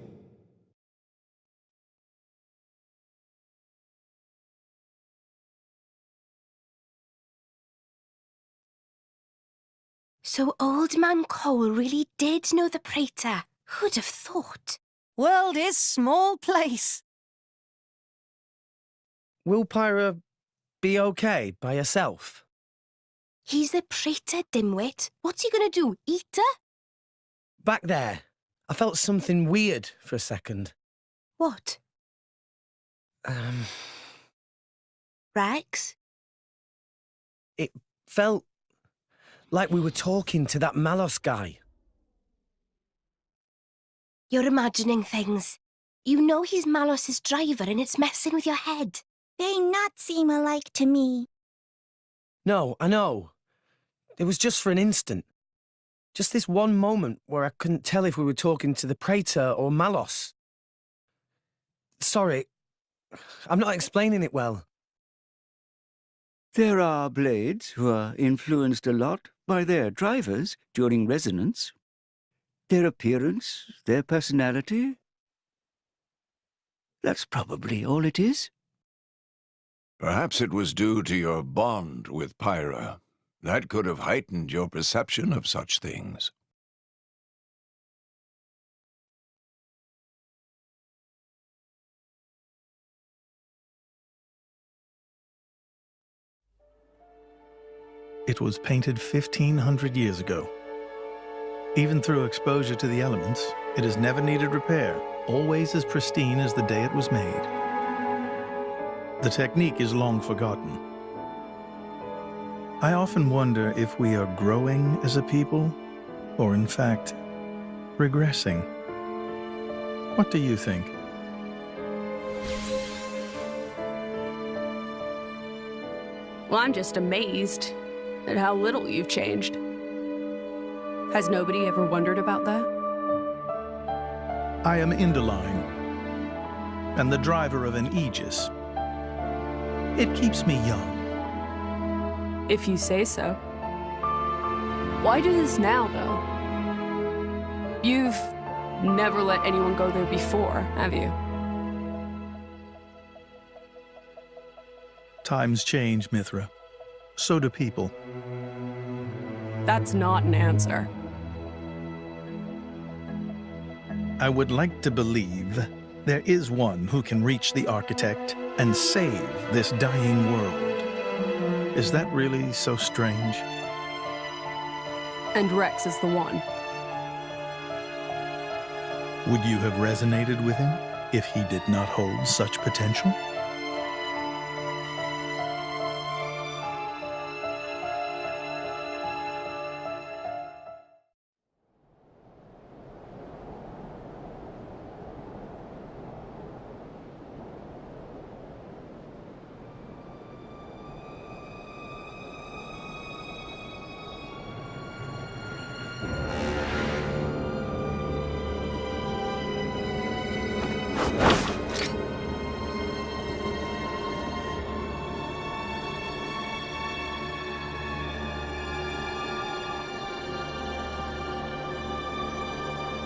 So Old Man Cole really did know the Praetor. Who'd have thought? World is small place. Will Pyra be okay by herself? He's the Praetor, dimwit. What's he gonna do, eat her? Back there, I felt something weird for a second. What? Rex? It felt like we were talking to that Malos guy. You're imagining things. You know he's Malos's driver and it's messing with your head. They not seem alike to me. No, I know. It was just for an instant. Just this one moment where I couldn't tell if we were talking to the Praetor or Malos. Sorry, I'm not explaining it well. There are blades who are influenced a lot by their drivers during resonance. Their appearance, their personality, That's probably all it is. Perhaps it was due to your bond with Pyra. That could have heightened your perception of such things. It was painted 1,500 years ago. Even through exposure to the elements, it has never needed repair, always as pristine as the day it was made. The technique is long forgotten. I often wonder if we are growing as a people, or in fact, regressing. What do you think? Well, I'm just amazed at how little you've changed. Has nobody ever wondered about that? I am Indoline, and the driver of an Aegis. It keeps me young. If you say so. Why do this now, though? You've never let anyone go there before, have you? Times change, Mithra. So do people. That's not an answer. I would like to believe there is one who can reach the architect and save this dying world. Is that really so strange? And Rex is the one. Would you have resonated with him if he did not hold such potential?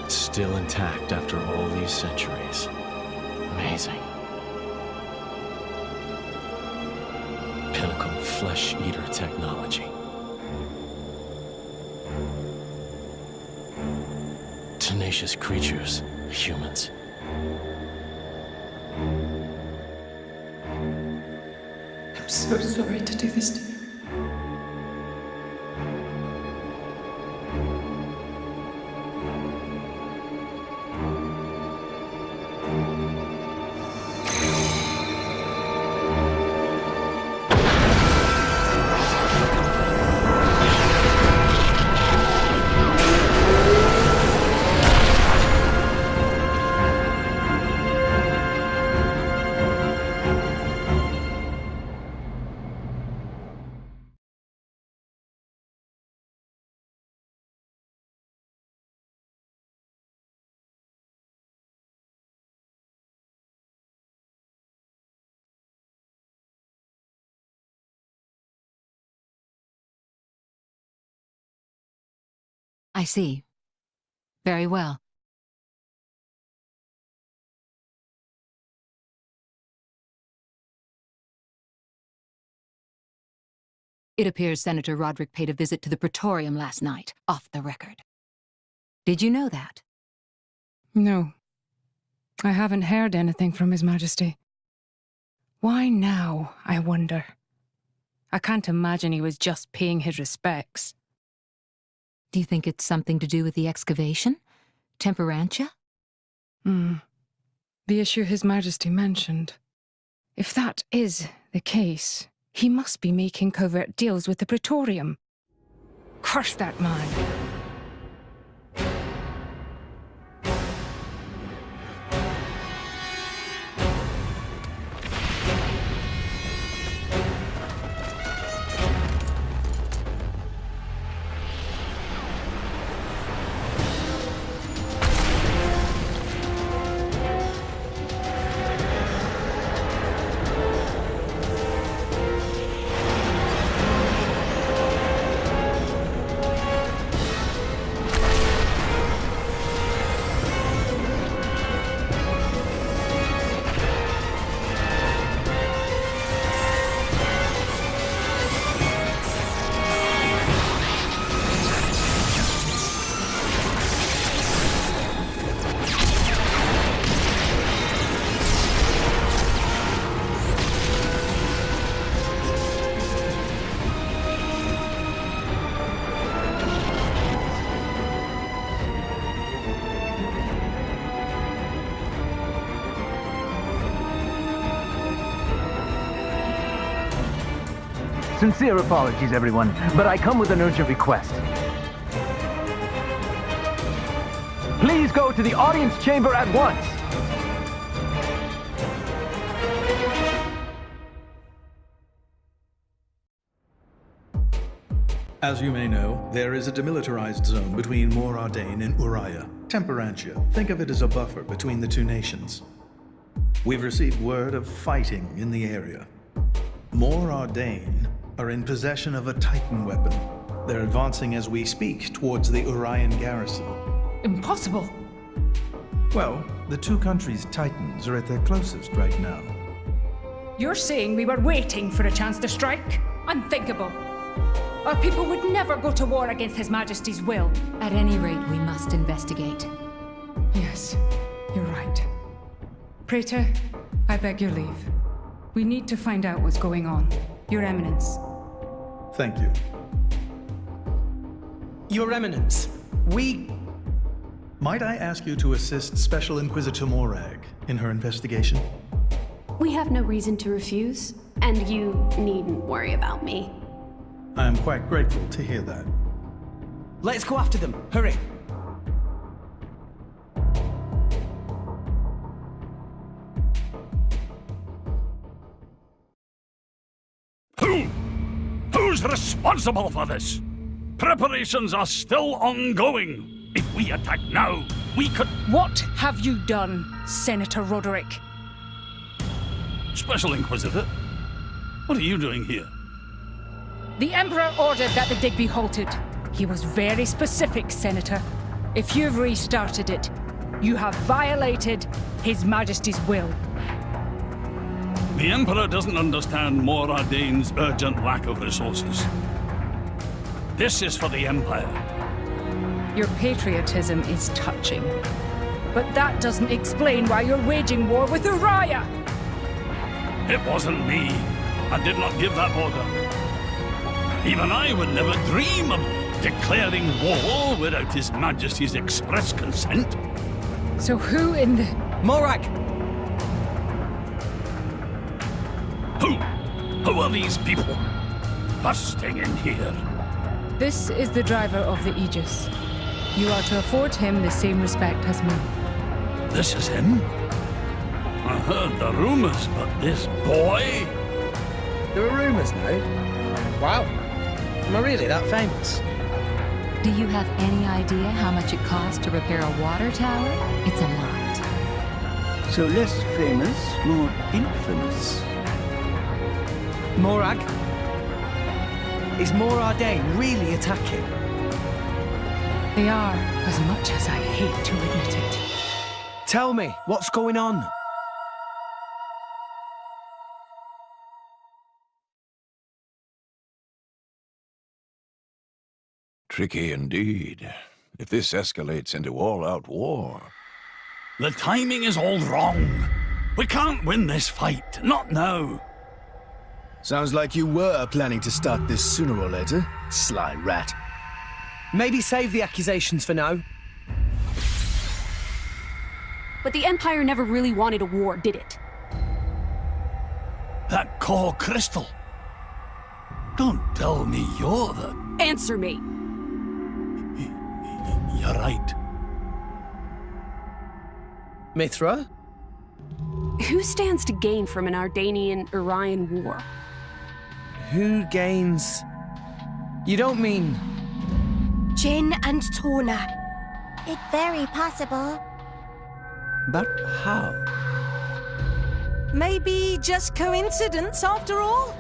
Still intact after all these centuries. Amazing. Pinnacle flesh-eater technology. Tenacious creatures, humans. I'm so sorry to do this to you. I see. Very well. It appears Senator Roderick paid a visit to the Praetorium last night, off the record. Did you know that? No. I haven't heard anything from His Majesty. Why now, I wonder? I can't imagine he was just paying his respects. Do you think it's something to do with the excavation? Temperantia? The issue His Majesty mentioned. If that is the case, he must be making covert deals with the Praetorium. Curse that man! Sincere apologies, everyone, but I come with an urgent request. Please go to the audience chamber at once. As you may know, there is a demilitarized zone between Mor Ardain and Uriah, Temperantia. Think of it as a buffer between the two nations. We've received word of fighting in the area. Mor Ardain are in possession of a Titan weapon. They're advancing as we speak towards the Urian garrison. Impossible. Well, the two countries' Titans are at their closest right now. You're saying we were waiting for a chance to strike? Unthinkable. Our people would never go to war against His Majesty's will. At any rate, we must investigate. Yes, you're right. Praetor, I beg your leave. We need to find out what's going on. Your Eminence. Thank you. Your Eminence, we... Might I ask you to assist Special Inquisitor Morag in her investigation? We have no reason to refuse, and you needn't worry about me. I am quite grateful to hear that. Let's go after them. Hurry. Who's responsible for this? Preparations are still ongoing. If we attack now, we could... What have you done, Senator Roderick? Special Inquisitor, what are you doing here? The Emperor ordered that the dig be halted. He was very specific, Senator. If you've restarted it, you have violated His Majesty's will. The Emperor doesn't understand Mor Ardain's urgent lack of resources. This is for the Empire. Your patriotism is touching. But that doesn't explain why you're waging war with Uriah! It wasn't me. I did not give that order. Even I would never dream of declaring war without His Majesty's express consent. So who in the... Morag! Who are these people busting in here? This is the driver of the Aegis. You are to afford him the same respect as me. This is him? I heard the rumors, but this boy? There are rumors now? Wow. Am I really that famous? Do you have any idea how much it costs to repair a water tower? It's a lot. So less famous, more infamous. Morag? Is Mor Ardain really attacking? They are, as much as I hate to admit it. Tell me, what's going on? Tricky indeed. If this escalates into all-out war... The timing is all wrong. We can't win this fight, not now. Sounds like you were planning to start this sooner or later, sly rat. Maybe save the accusations for now. But the Empire never really wanted a war, did it? That core crystal. Don't tell me you're the... Answer me! You're right. Mithra? Who stands to gain from an Ardanian-Urian war? Who gains... You don't mean... Jin and Tona. It's very possible. But how? Maybe just coincidence after all?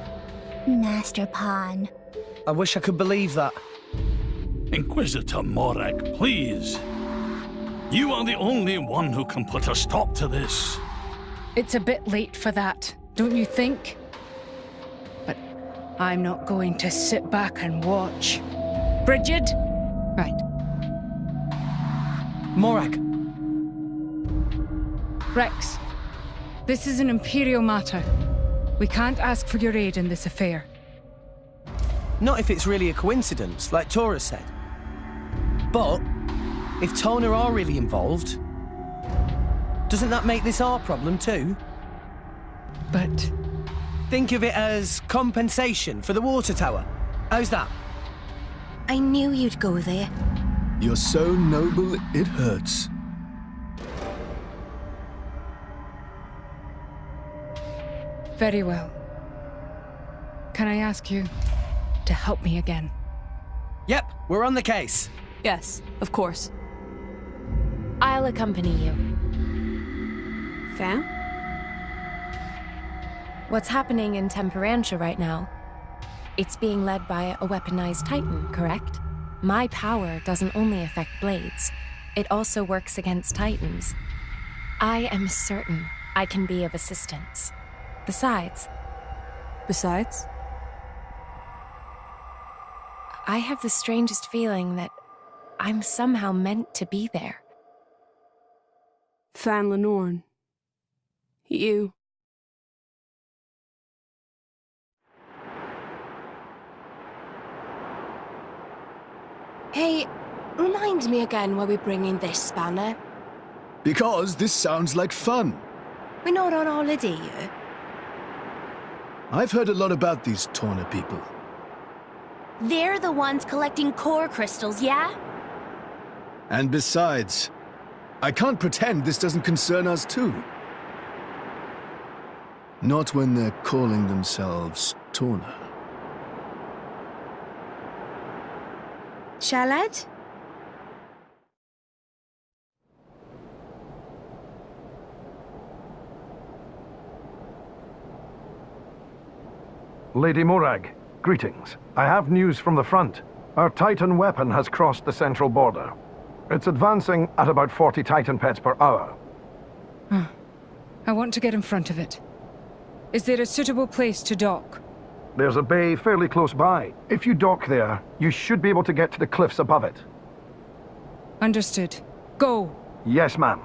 Master Pawn. I wish I could believe that. Inquisitor Morag, please. You are the only one who can put a stop to this. It's a bit late for that, don't you think? But I'm not going to sit back and watch. Bridget? Right. Morag. Rex, this is an Imperial matter. We can't ask for your aid in this affair. Not if it's really a coincidence, like Tora said. But if Tona are really involved, doesn't that make this our problem too? But Think of it as compensation for the water tower. How's that? I knew you'd go there. You're so noble, it hurts. Very well. Can I ask you to help me again? Yep, we're on the case. Yes, of course. I'll accompany you. Fam? What's happening in Temperantia right now? It's being led by a weaponized Titan, correct? My power doesn't only affect blades, it also works against Titans. I am certain I can be of assistance. Besides? I have the strangest feeling that I'm somehow meant to be there. Fan Lenorn. You. Hey, remind me again why we're bringing this spanner. Because this sounds like fun. We're not on holiday here. I've heard a lot about these Torna people. They're the ones collecting core crystals, yeah? And besides, I can't pretend this doesn't concern us too. Not when they're calling themselves Torna. Shalad? Lady Morag, greetings. I have news from the front. Our Titan weapon has crossed the central border. It's advancing at about 40 Titan pets per hour. I want to get in front of it. Is there a suitable place to dock? There's a bay fairly close by. If you dock there, you should be able to get to the cliffs above it. Understood. Go! Yes, ma'am.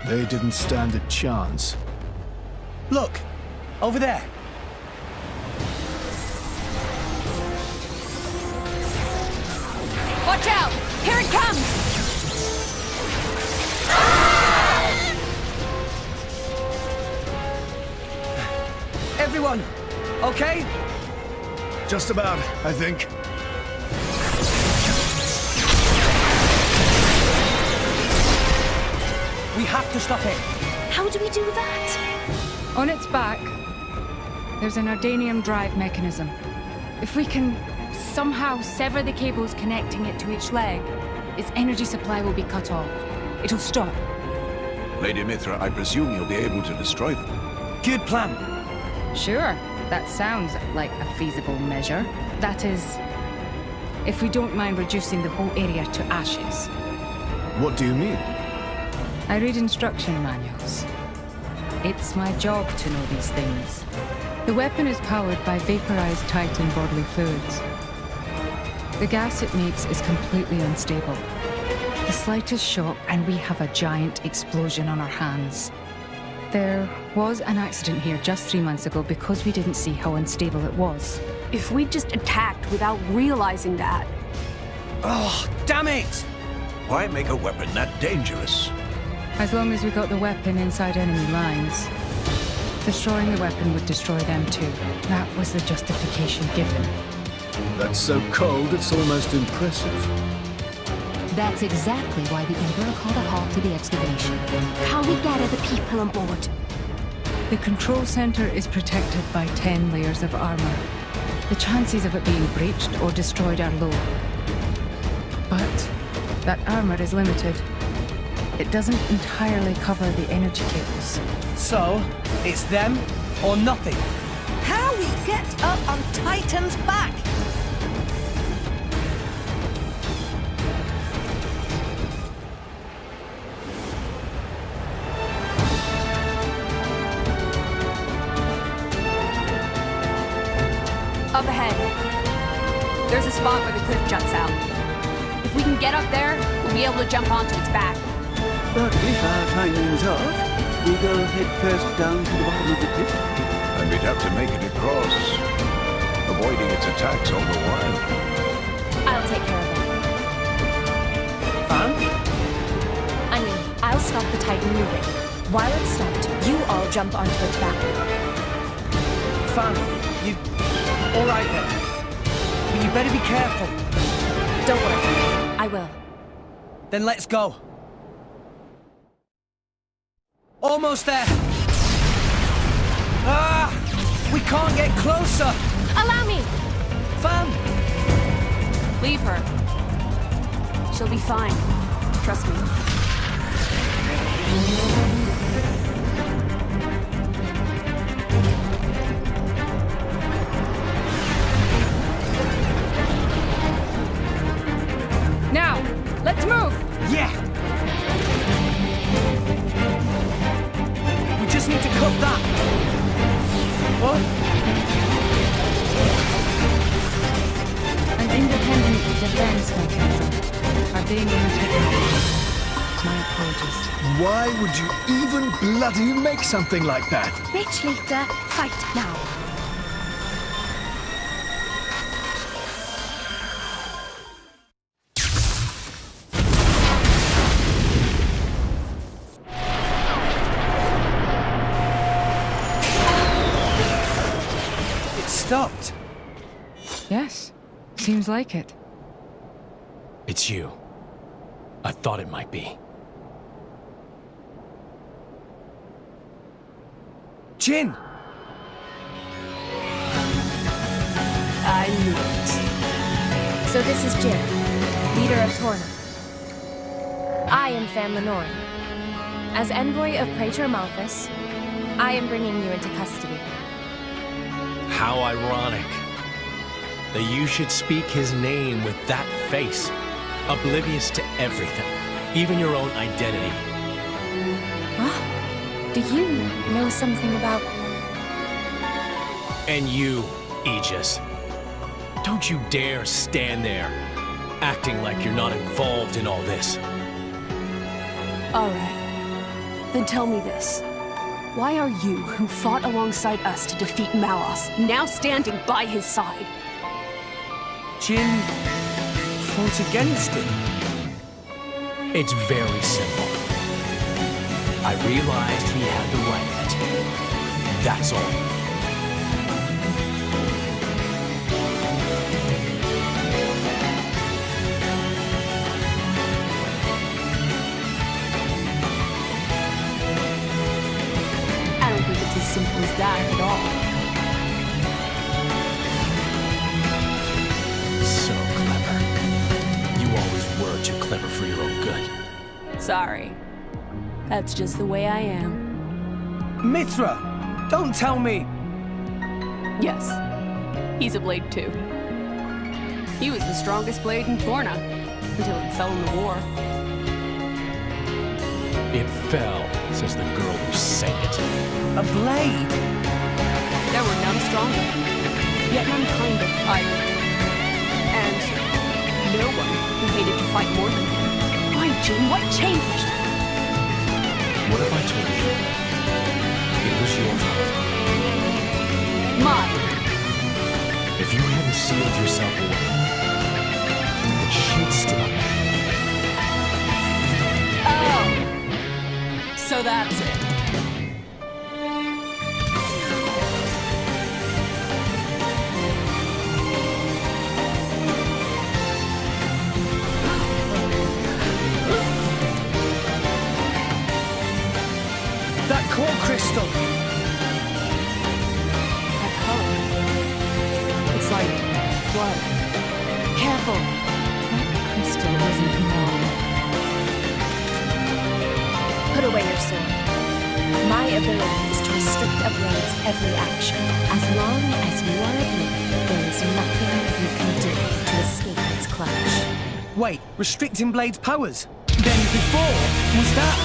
They didn't stand a chance. Look! Over there! Watch out! Here it comes! Everyone, okay? Just about, I think. We have to stop it. How do we do that? On its back, there's an Ardanium drive mechanism. If we can somehow sever the cables connecting it to each leg, its energy supply will be cut off. It'll stop. Lady Mithra, I presume you'll be able to destroy them. Good plan. Sure, that sounds like a feasible measure. That is, if we don't mind reducing the whole area to ashes. What do you mean? I read instruction manuals. It's my job to know these things. The weapon is powered by vaporized Titan bodily fluids. The gas it makes is completely unstable. The slightest shock and we have a giant explosion on our hands. There was an accident here just 3 months ago because we didn't see how unstable it was. If we just attacked without realizing that... Oh, damn it! Why make a weapon that dangerous? As long as we got the weapon inside enemy lines, destroying the weapon would destroy them too. That was the justification given. That's so cold, it's almost impressive. That's exactly why the Emperor called a halt to the excavation. Can we get other people on board? The control center is protected by 10 layers of armor. The chances of it being breached or destroyed are low. But that armor is limited. It doesn't entirely cover the energy cables. So, it's them or nothing. How we get up on Titan's back? Up ahead. There's a spot where the cliff juts out. If we can get up there, we'll be able to jump onto its back. But if our timing's off, we go head first down to the bottom of the cliff. And we'd have to make it across, avoiding its attacks all the while. I'll take care of it. Fan? I'll stop the Titan moving. While it's stopped, you all jump onto its back. Fan, you... all right then. But you better be careful. Don't worry. I will. Then let's go. Almost there. Ah! We can't get closer. Allow me! Fan! Leave her. She'll be fine. Trust me. Now, let's move! Yeah! We just need to cut that. What? An independent defense mechanism. Are being integrated. My apologies. Why would you even bloody make something like that? Rich leader, fight now. It stopped. Yes, seems like it. It's you. I thought it might be. Jin! I knew it. So this is Jin, leader of Torna. I am Fan Lenoren. As envoy of Praetor Malthus, I am bringing you into custody. How ironic that you should speak his name with that face, oblivious to everything, even your own identity. Huh? Do you know something about... And you, Aegis. Don't you dare stand there, acting like you're not involved in all this. All right. Then tell me this. Why are you, who fought alongside us to defeat Malos, now standing by his side? Jin fought against him. It's very simple. I realized he had the right of it. That's all. I don't think it's as simple as that at all. So clever. You always were too clever for your own good. Sorry. That's just the way I am. Mithra! Don't tell me! Yes. He's a blade too. He was the strongest blade in Torna, until he fell in the war. It fell, says the girl who sang it. A blade? There were none stronger, yet none kinder either. And no one who hated to fight more than him. Why, Jin, what changed? What if I told you it was your fault? Mine. If you hadn't sealed yourself away, then she'd still... Oh. So that's it. That core crystal! That color. It's like blood. Careful! That crystal isn't mine. Put away your sword. My ability is to restrict a blade's every action. As long as you are a blade, there is nothing you can do to escape its clutch. Wait, restricting Blade's powers? Then before, was that...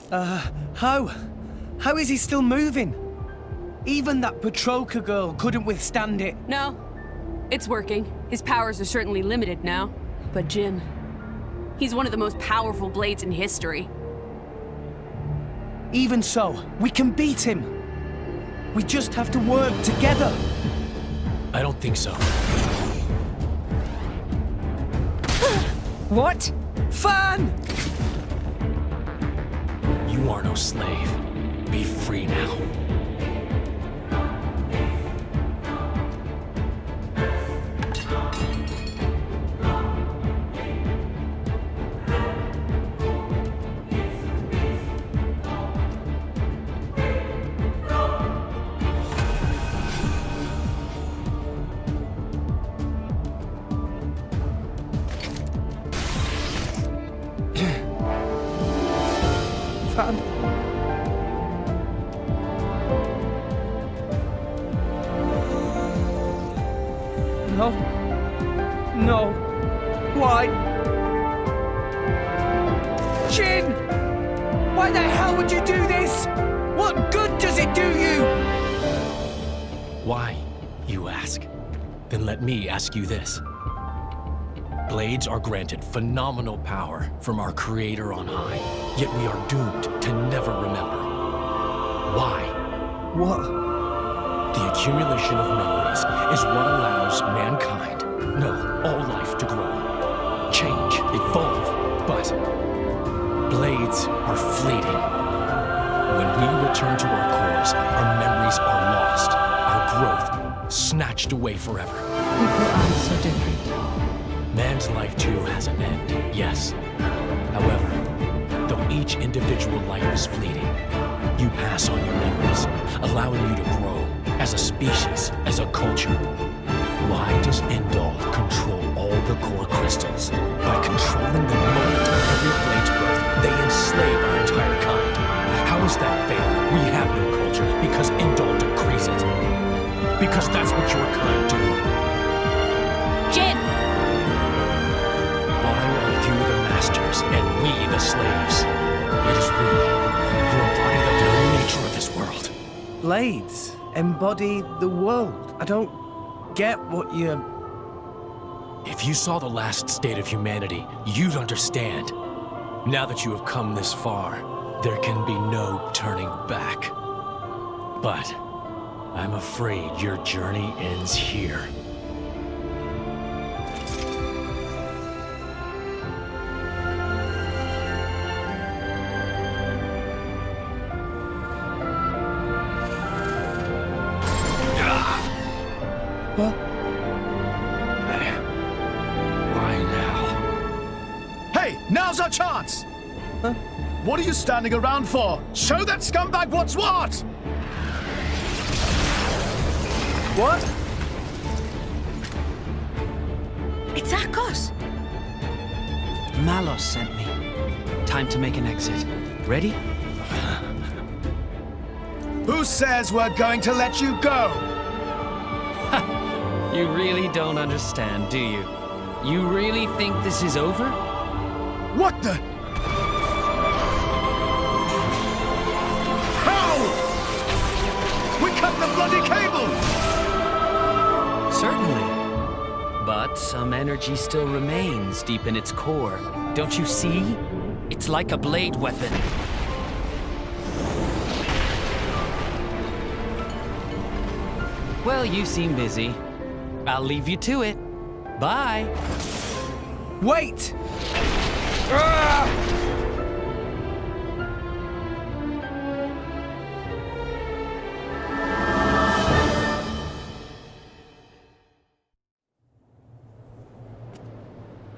How? How is he still moving? Even that Petroka girl couldn't withstand it. No, it's working. His powers are certainly limited now. But Jim, he's one of the most powerful blades in history. Even so, we can beat him. We just have to work together. I don't think so. What? Fan! You are no slave. Be free now. No. No. Why? Jin! Why the hell would you do this? What good does it do you? Why, you ask? Then let me ask you this. Blades are granted phenomenal power from our Creator on high, yet we are doomed to never remember. Why? What? The accumulation of memories is what allows mankind, no, all life to grow, change, evolve, but blades are fleeting. When we return to our cores, our memories are lost, our growth snatched away forever. People are so different. Man's life too has an end, yes. However, though each individual life is fleeting, you pass on your memories, allowing you to grow as a species, as a culture. Why does Indol control all the core crystals? By controlling the moment of every blade's birth, they enslave our entire kind. How is that fair? We have no culture because Indol decrees it. Because that's what your kind do. Jin! Why are you the masters and we the slaves? It is we who embody the very nature of this world. Blades embody the world. I don't get what you're... If you saw the last state of humanity, you'd understand. Now that you have come this far, there can be no turning back. But I'm afraid your journey ends here. What? Why now? Hey, now's our chance! Huh? What are you standing around for? Show that scumbag what's what! What? It's Akos. Malos sent me. Time to make an exit. Ready? Who says we're going to let you go? You really don't understand, do you? You really think this is over? What the? How? We cut the bloody cable! Certainly. But some energy still remains deep in its core. Don't you see? It's like a blade weapon. Well, you seem busy. I'll leave you to it. Bye. Wait!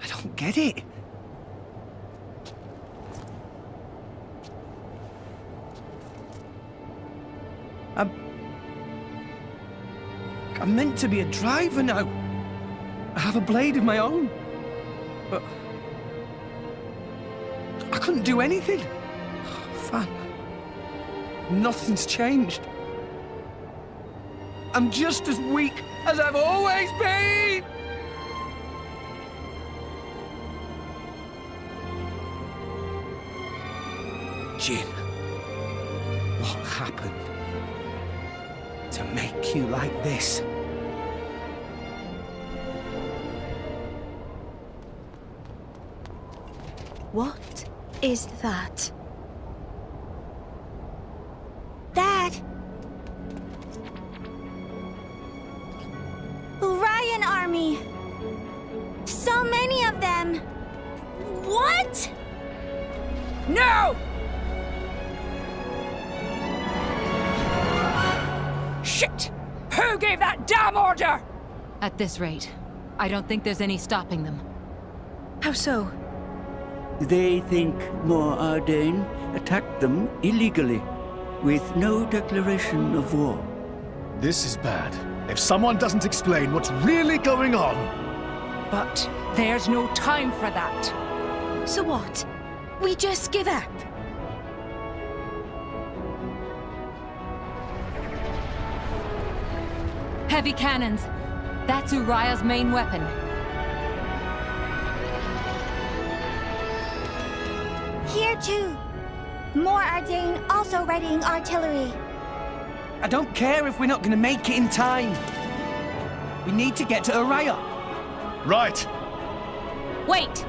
I don't get it. I'm meant to be a driver now. I have a blade of my own. But I couldn't do anything. Fan. Nothing's changed. I'm just as weak as I've always been! Jin. What happened to make you like this? What is that? Dad! Orion Army! So many of them! What? No! Shit! Who gave that damn order? At this rate, I don't think there's any stopping them. How so? They think Mor Ardain attacked them illegally, with no declaration of war. This is bad. If someone doesn't explain what's really going on... But there's no time for that. So what? We just give up? Heavy cannons. That's Uriah's main weapon. Here too. Mor Ardain also readying artillery. I don't care if we're not gonna make it in time. We need to get to Uriah. Right. Wait!